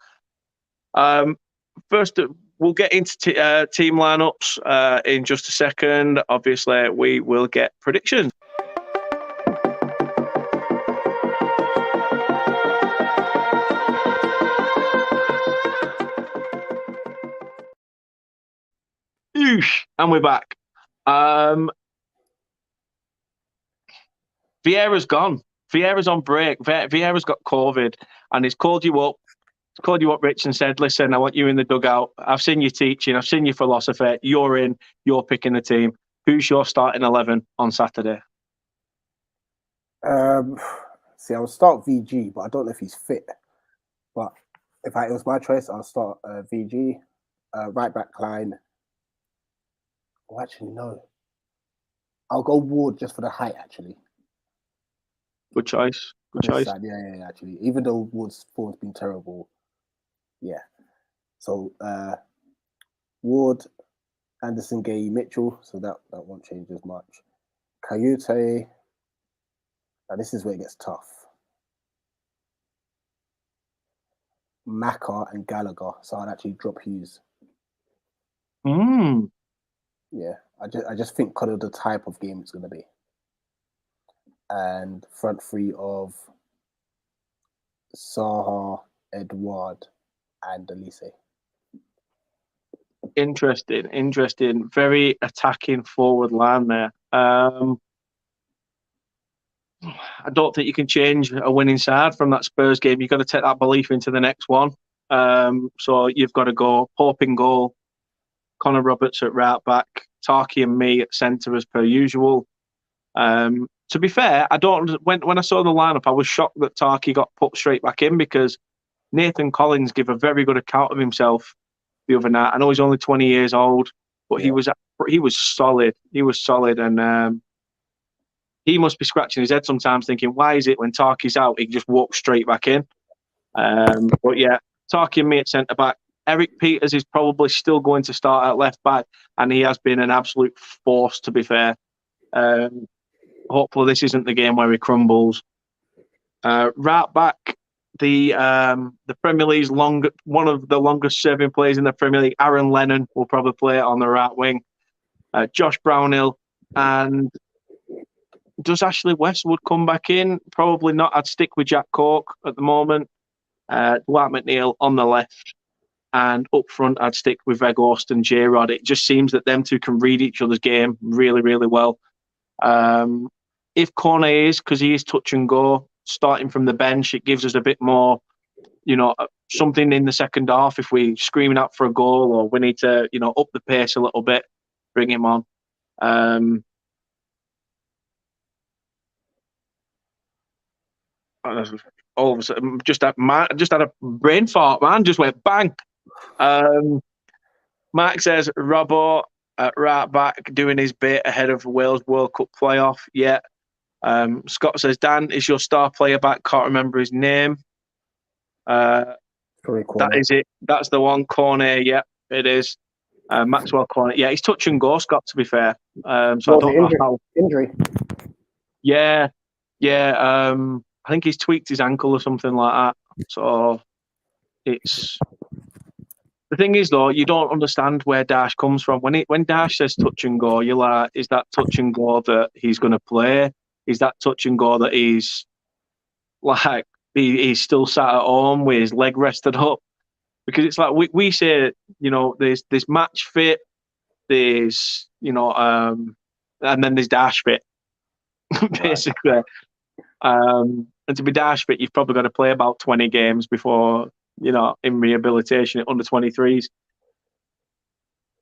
First, we'll get into team lineups in just a second. Obviously, we will get predictions. And we're back. Vieira's gone. Vieira's on break. Vieira's got COVID, and he's called you up. He's called you up, Rich, and said, "Listen, I want you in the dugout. I've seen your teaching. I've seen your philosophy. You're in. You're picking the team. Who's your starting 11 on Saturday?" See, I would start VG, but I don't know if he's fit. But if it was my choice, I'll start VG, right back Klein. Oh, actually, no. I'll go Ward just for the height, actually. Good choice. Good On his choice. side, yeah, actually. Even though Ward's form's been terrible, yeah. So Ward, Anderson, Gay, Mitchell, so that won't change as much. Coyote, now this is where it gets tough. Maka and Gallagher, so I'd actually drop Hughes. Yeah, I just think because of the type of game it's going to be. And front three of Saha, Edouard, and Elise. Interesting. Very attacking forward line there. I don't think you can change a winning side from that Spurs game. You've got to take that belief into the next one. So you've got to go Pope in goal, Connor Roberts at right back, Tarky and me at centre as per usual. To be fair, when I saw the lineup, I was shocked that Tarky got put straight back in because Nathan Collins gave a very good account of himself the other night. I know he's only 20 years old, but he was solid. He was solid, and he must be scratching his head sometimes, thinking, "Why is it when Tarky's out, he just walks straight back in?" But yeah, Tarky and me at centre back. Eric Peters is probably still going to start at left back, and he has been an absolute force. To be fair, hopefully this isn't the game where he crumbles. Right back, the Premier League's one of the longest serving players in the Premier League, Aaron Lennon, will probably play on the right wing. Josh Brownhill, and does Ashley Westwood come back in? Probably not. I'd stick with Jack Cork at the moment. Dwight McNeil on the left, and up front I'd stick with Veghorst and J-Rod. It just seems that them two can read each other's game really, really well. If Cornet is, because he is touch and go, starting from the bench, it gives us a bit more, something in the second half. If we're screaming out for a goal or we need to, up the pace a little bit, bring him on. All of a sudden, just had a brain fart, man. Just went bang. Mark says Robbo at right back doing his bit ahead of Wales World Cup playoff. Yeah. Scott says Dan is your star player back. Can't remember his name. That is it. That's the one. Cornet. Yeah, it is. Maxwell Cornet. Yeah, he's touch and go, Scott. To be fair, so I don't know how injury. Yeah. I think he's tweaked his ankle or something like that. So it's the thing is though, you don't understand where Dash comes from. When Dash says touch and go, you're like, is that touch and go that he's going to play? Is that touch and go that he's like he's still sat at home with his leg rested up? Because it's like we say, there's match fit, there's and then there's Dash fit, basically. And to be Dash fit, you've probably got to play about 20 games before, in rehabilitation at under 23s.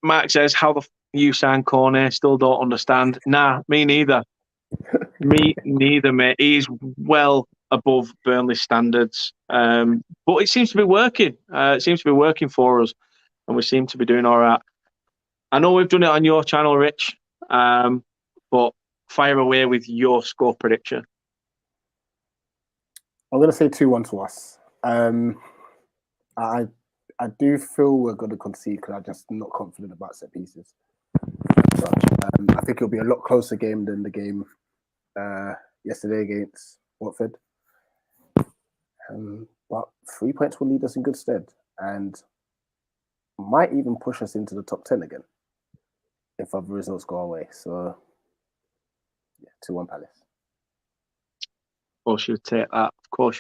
Mark says, how the you sign Cornet? Still don't understand. Nah, me neither. Me neither, mate. He's well above Burnley standards. But it seems to be working. It seems to be working for us, and we seem to be doing all right. I know we've done it on your channel, Rich, but fire away with your score prediction. I'm going to say 2-1 to us. I do feel we're going to concede because I'm just not confident about set pieces. I think it'll be a lot closer game than the game yesterday against Watford. But 3 points will lead us in good stead and might even push us into the top 10 again if other results go away. So, yeah, 2-1 Palace. Of course you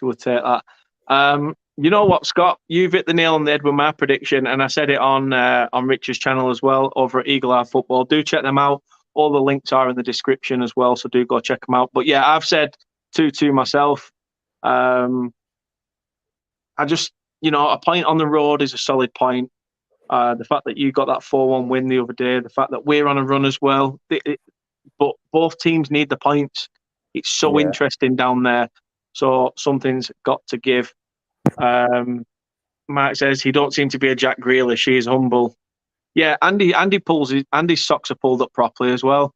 would take that. You know what, Scott? You've hit the nail on the head with my prediction, and I said it on Rich's channel as well over at Eagle Eye Football. Do check them out. All the links are in the description as well, so do go check them out. But yeah, I've said 2-2 myself. I just, a point on the road is a solid point. The fact that you got that 4-1 win the other day, the fact that we're on a run as well. But both teams need the points. It's so interesting down there. So something's got to give. Mark says he don't seem to be a Jack Grealish. He's humble. Yeah, Andy's socks are pulled up properly as well.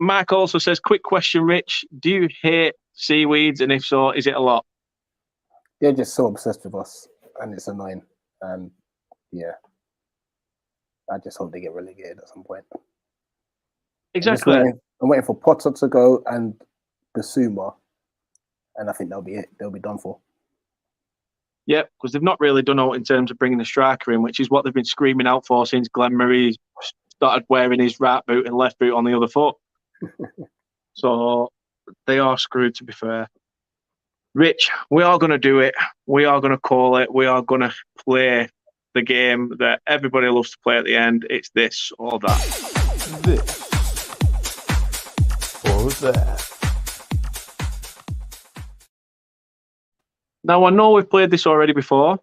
Mark also says, quick question, Rich. Do you hate seaweeds? And if so, is it a lot? They're just so obsessed with us, and it's annoying. And yeah, I just hope they get relegated at some point. Exactly. I'm waiting for Potter to go and Basuma, and I think that'll be it. They'll be done for. Yep, because they've not really done out in terms of bringing a striker in, which is what they've been screaming out for since Glenn Murray started wearing his right boot and left boot on the other foot. So they are screwed, to be fair. Rich, we are going to do it. We are going to call it. We are going to play the game that everybody loves to play at the end. It's this or that. This or that. Now, I know we've played this already before.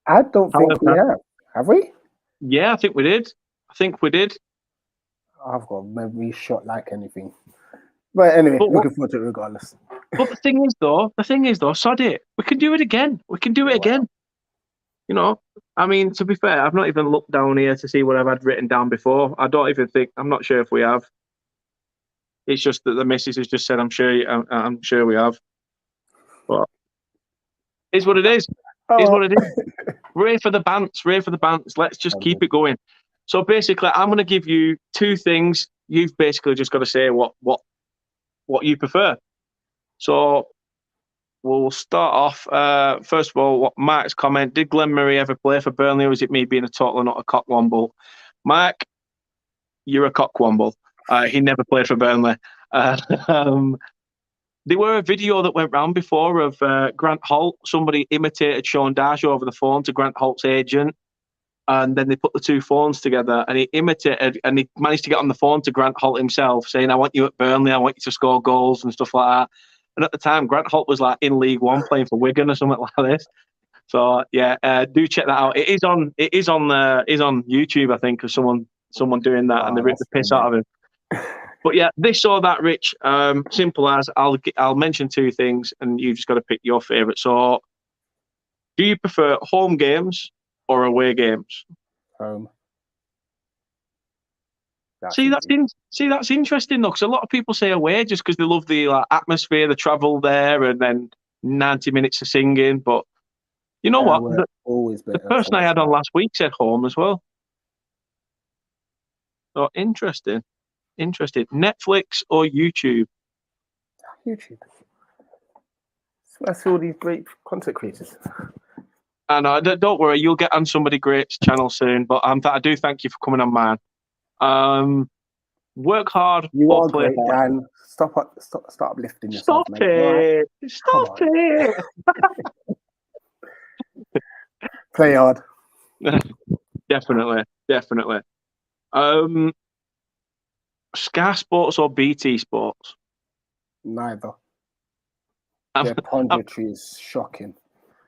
I don't think we have. Have we? Yeah, I think we did. I've got a memory shot like anything. But anyway, looking forward to it regardless. But the thing is, though, sod it. We can do it again. You know, I mean, to be fair, I've not even looked down here to see what I've had written down before. I'm not sure if we have. It's just that the missus has just said, I'm sure we have. But it's what it is. It's what it is. Ray for the bants. Let's just keep it going. So basically, I'm going to give you two things. You've basically just got to say what you prefer. So we'll start off. First of all, what Mark's comment: did Glenn Murray ever play for Burnley, or is it me being a total not a cockwomble? Mark, you're a cockwomble. He never played for Burnley. There were a video that went round before of Grant Holt. Somebody imitated Sean Dyche over the phone to Grant Holt's agent, and then they put the two phones together, and he managed to get on the phone to Grant Holt himself, saying, I want you at Burnley, I want you to score goals and stuff like that. And at the time, Grant Holt was like in League One playing for Wigan or something like this. So yeah, do check that out. It is on YouTube, I think, of someone doing that, and they ripped the piss out of him. But yeah, this or that, Rich. Simple as I'll mention two things, and you've just got to pick your favourite. So, do you prefer home games or away games? Home. That's interesting though, because a lot of people say away just because they love the atmosphere, the travel there, and then 90 minutes of singing. But you know what? The person I had on last week said home as well. So interesting. Netflix or YouTube? YouTube. I see all these great content creators. I know. Don't worry, you'll get on somebody great's channel soon. But I do thank you for coming on mine. Work hard. You are great, Dan. Stop uplifting yourself. Stop it! Right? Stop it! Play hard. Definitely. Sky Sports or BT Sports? Neither. Their punditry is shocking.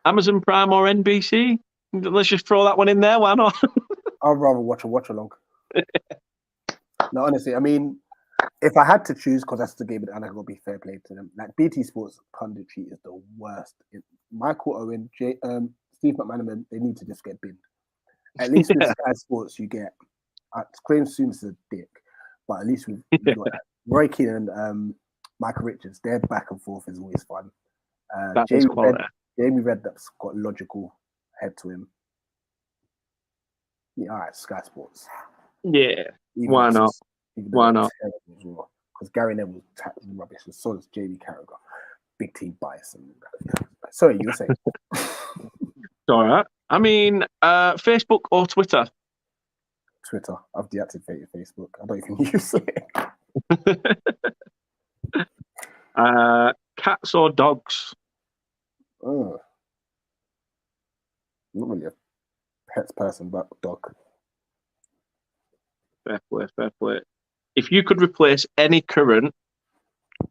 Amazon Prime or NBC? Let's just throw that one in there. Why not? I'd rather watch a watch-along. No, honestly, I mean, if I had to choose, because that's the game, and I got to be fair play to them. Like BT Sports punditry is the worst. Michael Owen, Steve McManaman, they need to just get binned. At least with Sky Sports, you get Graham Souness is a dick, but at least we've got Roy Keane and Michael Richards. Their back and forth is always fun. Jamie Redknapp's got logical head to him. Yeah, all right, Sky Sports. Yeah, why not? Because Gary Neville's tackling rubbish, and so does Jamie Carragher. Big team bias. Sorry, you were saying. All right. I mean, Facebook or Twitter? Twitter. I've deactivated Facebook. I don't even use it. Cats or dogs? Oh. Not really a pets person, but dog. Fair play. If you could replace any current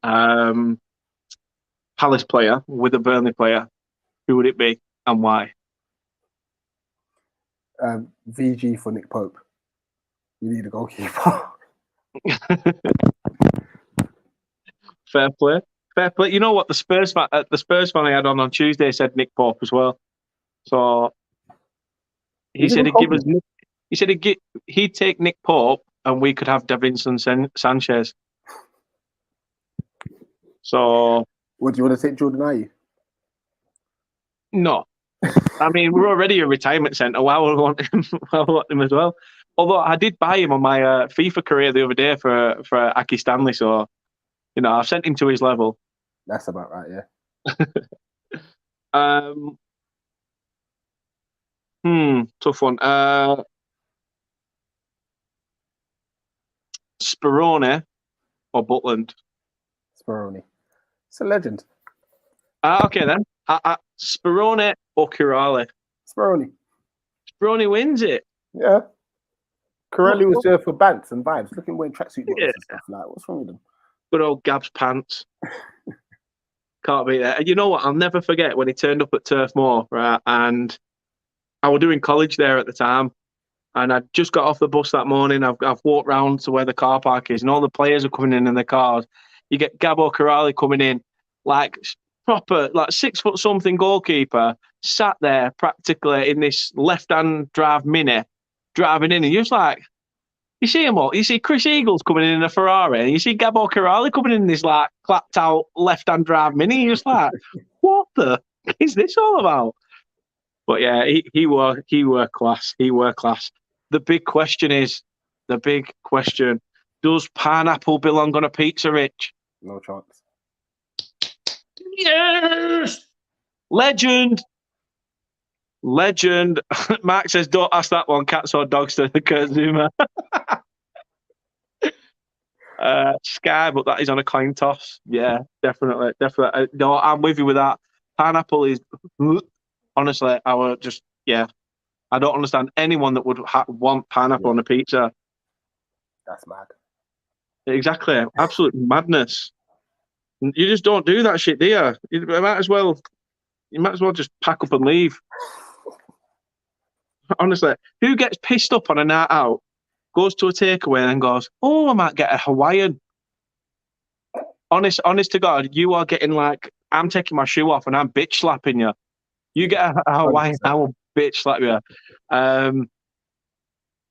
Palace player with a Burnley player, who would it be and why? VG for Nick Pope. We need a goalkeeper. Fair play. Fair play. You know what? The Spurs fan I had on Tuesday said Nick Pope as well. So he He's a said good he'd give us. compliment. He said he'd take Nick Pope and we could have Davinson Sanchez. So What do you want to take Jordan Ayew? no, I mean we're already a retirement centre. Why would I want him? I want him as well. Although I did buy him on my FIFA career the other day for Aki Stanley. So I've sent him to his level. That's about right, yeah. Tough one. Sperone or Butland? Speroni. It's a legend. Okay then. Sperone or Curale? Speroni. Sperone wins it. Yeah. Corelli was there for bants and vibes. Look at him wearing tracksuit bottoms and stuff. Like, what's wrong with him? Good old Gab's pants. Can't beat that. And you know what? I'll never forget when he turned up at Turf Moor, right? And I was doing college there at the time. And I just got off the bus that morning. I've walked round to where the car park is, and all the players are coming in their cars. You get Gabo Corrali coming in, like proper, like 6 foot something goalkeeper, sat there practically in this left-hand drive Mini, driving in, and you're just like, you see him all. You see Chris Eagles coming in a Ferrari, and you see Gabo Corrali coming in this like clapped out left-hand drive Mini. You're just like, what the is this all about? But yeah, he were class. He were class. The big question, does pineapple belong on a pizza, Rich? No chance. Yes! Legend. Mark says, don't ask that one, cats or dogs to Kurt Zuma. Sky, but that is on a coin toss. Yeah, definitely. No, I'm with you with that. Pineapple is... Honestly, I don't understand anyone that would want pineapple on a pizza. That's mad. Exactly. Absolute madness. You just don't do that shit, do you? You might as well just pack up and leave. Honestly, who gets pissed up on a night out, goes to a takeaway and goes, oh, I might get a Hawaiian. Honest to God, you are getting like, I'm taking my shoe off and I'm bitch slapping you. You get a Hawaiian, I will bitch slap you.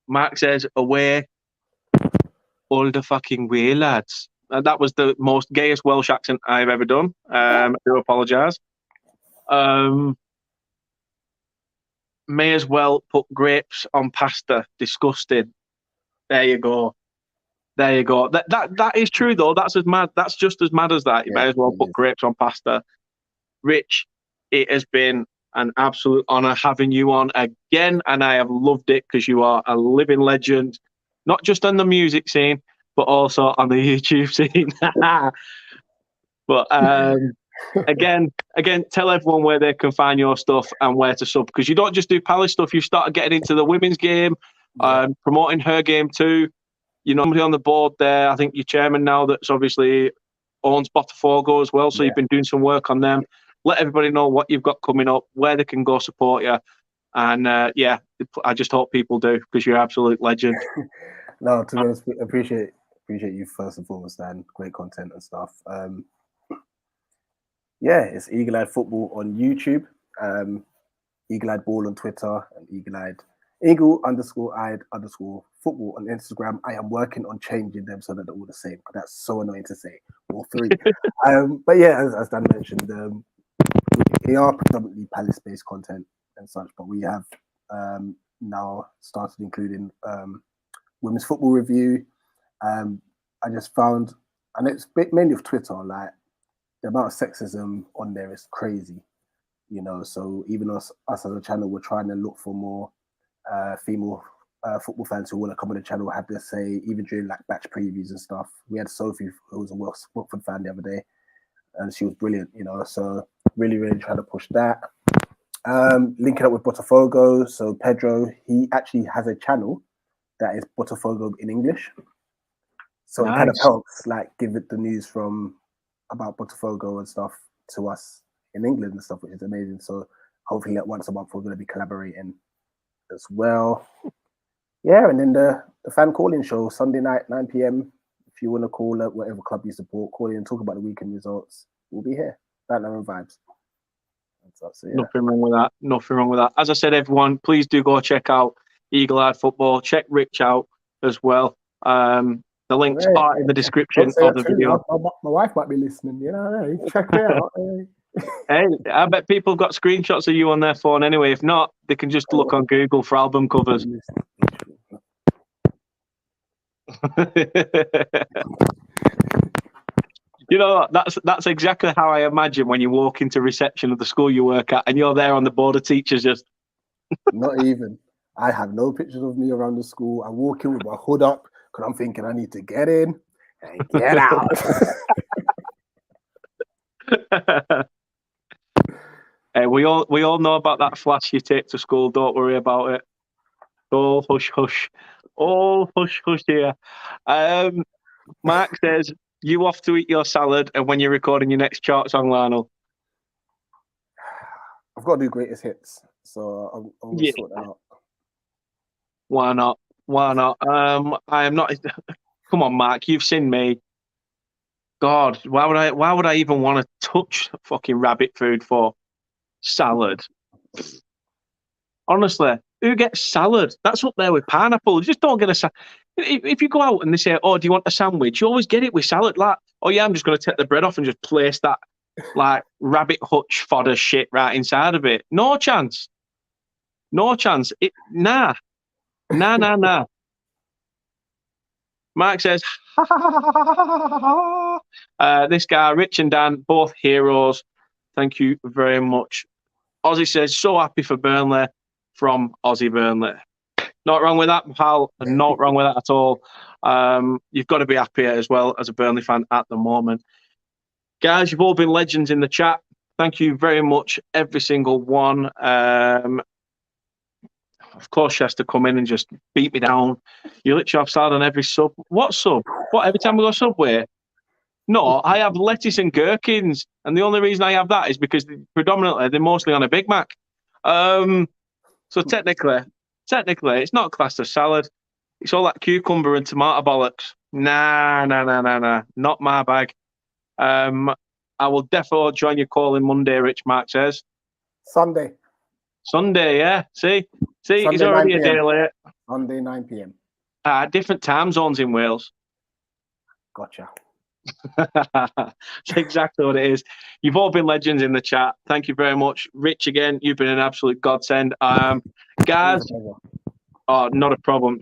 Mark says, away, all the fucking way, lads. That was the most gayest Welsh accent I've ever done. I do apologise. May as well put grapes on pasta. Disgusting. There you go. That is true though. That's as mad. That's just as mad as that. You may as well put grapes on pasta. Rich, it has been an absolute honour having you on again, and I have loved it because you are a living legend, not just on the music scene, but also on the YouTube scene. But again, tell everyone where they can find your stuff and where to sub, because you don't just do Palace stuff. You started getting into the women's game, promoting her game too. Somebody on the board there. I think you're chairman now. That's obviously owns Botafogo as well. So you've been doing some work on them. Let everybody know what you've got coming up, where they can go support you. And I just hope people do, because you're an absolute legend. No, to be honest, appreciate you first and foremost, Dan. Great content and stuff. It's Eagle Eyed Football on YouTube, Eagle Eyed Ball on Twitter, and Eagle_eyed_football on Instagram. I am working on changing them so that they're all the same, because that's so annoying to say. All three. But yeah, as Dan mentioned, we are predominantly Palace-based content and such, but we have now started including women's football review. I just found, and it's mainly of Twitter, like the amount of sexism on there is crazy, so even us as a channel, we're trying to look for more female football fans who want to come on the channel, have their say, even during like batch previews and stuff. We had Sophie, who was a Watford fan the other day, and she was brilliant, so really trying to push that. Linking up with Botafogo, so Pedro, he actually has a channel that is Botafogo in English, so It kind of helps like give it the news about Botafogo and stuff to us in England and stuff, which is amazing. So hopefully once a month we're going to be collaborating as well. And then the fan calling show Sunday night 9 p.m. If you want to call up whatever club you support, call in and talk about the weekend results. We'll be here. That and vibes. So, yeah. Nothing wrong with that. Nothing wrong with that. As I said, everyone, please do go check out Eagle Eye Football. Check Rich out as well. The links are in the description of the video. My wife might be listening. You know, check me out. Hey, I bet people have got screenshots of you on their phone anyway. If not, they can just look on Google for album covers. You know, that's exactly how I imagine when you walk into reception of the school you work at and you're there on the board of teachers just... Not even. I have no pictures of me around the school. I walk in with my hood up because I'm thinking I need to get in and get out. Hey, we all know about that flash you take to school. Don't worry about it. All hush hush. All hush hush here. Mark says, you off to eat your salad and when you're recording your next chart song, Lionel? I've got to do greatest hits, so I'm going to sort that out. Why not? Why not? I am not. Come on, Mark. You've seen me. God, why would I even want to touch fucking rabbit food for salad? Honestly, who gets salad? That's up there with pineapple. You just don't get a salad. If you go out and they say, "Oh, do you want a sandwich?" You always get it with salad. Like, oh yeah, I'm just going to take the bread off and just place that like rabbit hutch fodder shit right inside of it. No chance. No chance. Nah. Mark says, this guy, Rich and Dan, both heroes. Thank you very much. Ozzy says, so happy for Burnley from Ozzy Burnley. Not wrong with that, pal. Not wrong with that at all. You've got to be happy as well as a Burnley fan at the moment. Guys, you've all been legends in the chat. Thank you very much, every single one. Of course, she has to come in and just beat me down. You literally have salad on every sub. What sub? What, every time we go Subway? No, I have lettuce and gherkins. And the only reason I have that is because predominantly they're mostly on a Big Mac. So technically, it's not classed as salad. It's all that cucumber and tomato bollocks. Nah. Not my bag. I will definitely join your call in Monday, Rich Mark says. Sunday, yeah. See, Sunday, he's already a day late. Sunday, 9 p.m. Different time zones in Wales. Gotcha. That's exactly what it is. You've all been legends in the chat. Thank you very much. Rich, again, you've been an absolute godsend. Guys, not a problem.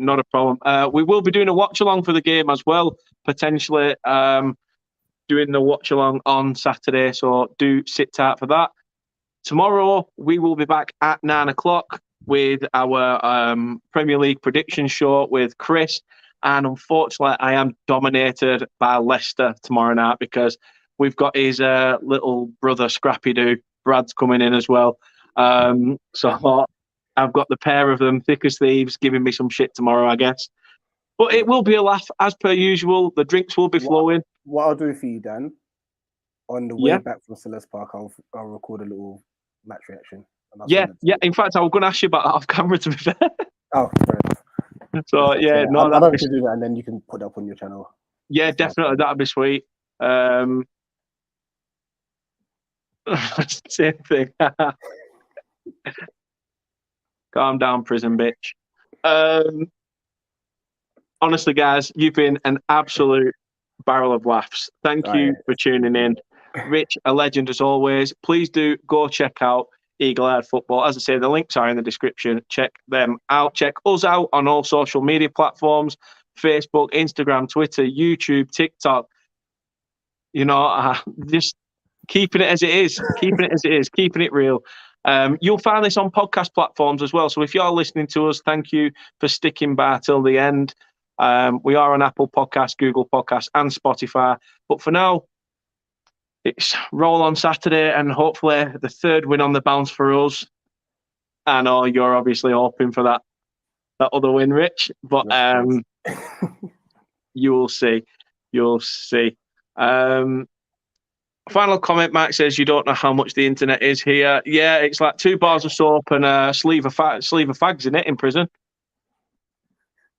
We will be doing a watch-along for the game as well, potentially doing the watch-along on Saturday, so do sit tight for that. Tomorrow, we will be back at 9 o'clock with our Premier League prediction show with Chris. And unfortunately, I am dominated by Leicester tomorrow night because we've got his little brother, Scrappy Doo. Brad's coming in as well. So I've got the pair of them, thick as thieves, giving me some shit tomorrow, I guess. But it will be a laugh, as per usual. The drinks will be flowing. What I'll do for you, Dan, on the way back from Selhurst Park, I'll record a little match reaction. Yeah. In fact, I was going to ask you about that off camera, to be fair. Oh, fair enough. So, yeah. No, I'll have to do that, and then you can put it up on your channel. Yeah, definitely. That'd be sweet. Same thing. Calm down, prison bitch. Honestly, guys, you've been an absolute barrel of laughs. Thank you for tuning in. Rich, a legend as always. Please do go check out Eagle Eye Football. As I say, the links are in the description. Check them out. Check us out on all social media platforms: Facebook, Instagram, Twitter, YouTube, TikTok. You know, just keeping it as it is. Keeping it real. You'll find this on podcast platforms as well. So if you're listening to us, thank you for sticking by till the end. We are on Apple Podcasts, Google Podcasts, and Spotify. But for now, it's roll on Saturday, and hopefully the third win on the bounce for us. I know you're obviously hoping for that other win, Rich, but you'll see. Final comment, Max says, you don't know how much the internet is here. Yeah, it's like 2 bars of soap and a sleeve of fags in it in prison.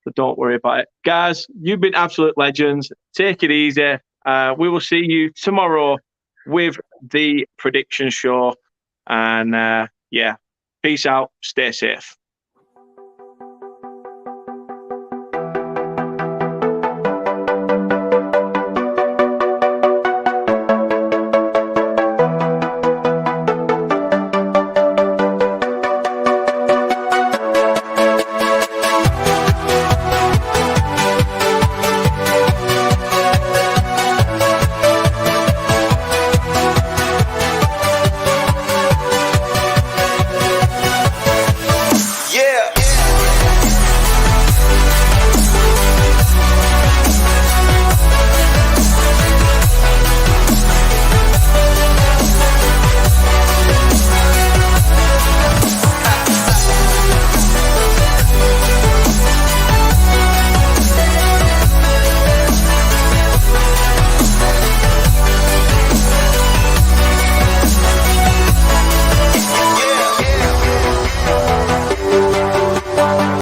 So don't worry about it. Guys, you've been absolute legends. Take it easy. We will see you tomorrow with the prediction show. And yeah, peace out. Stay safe.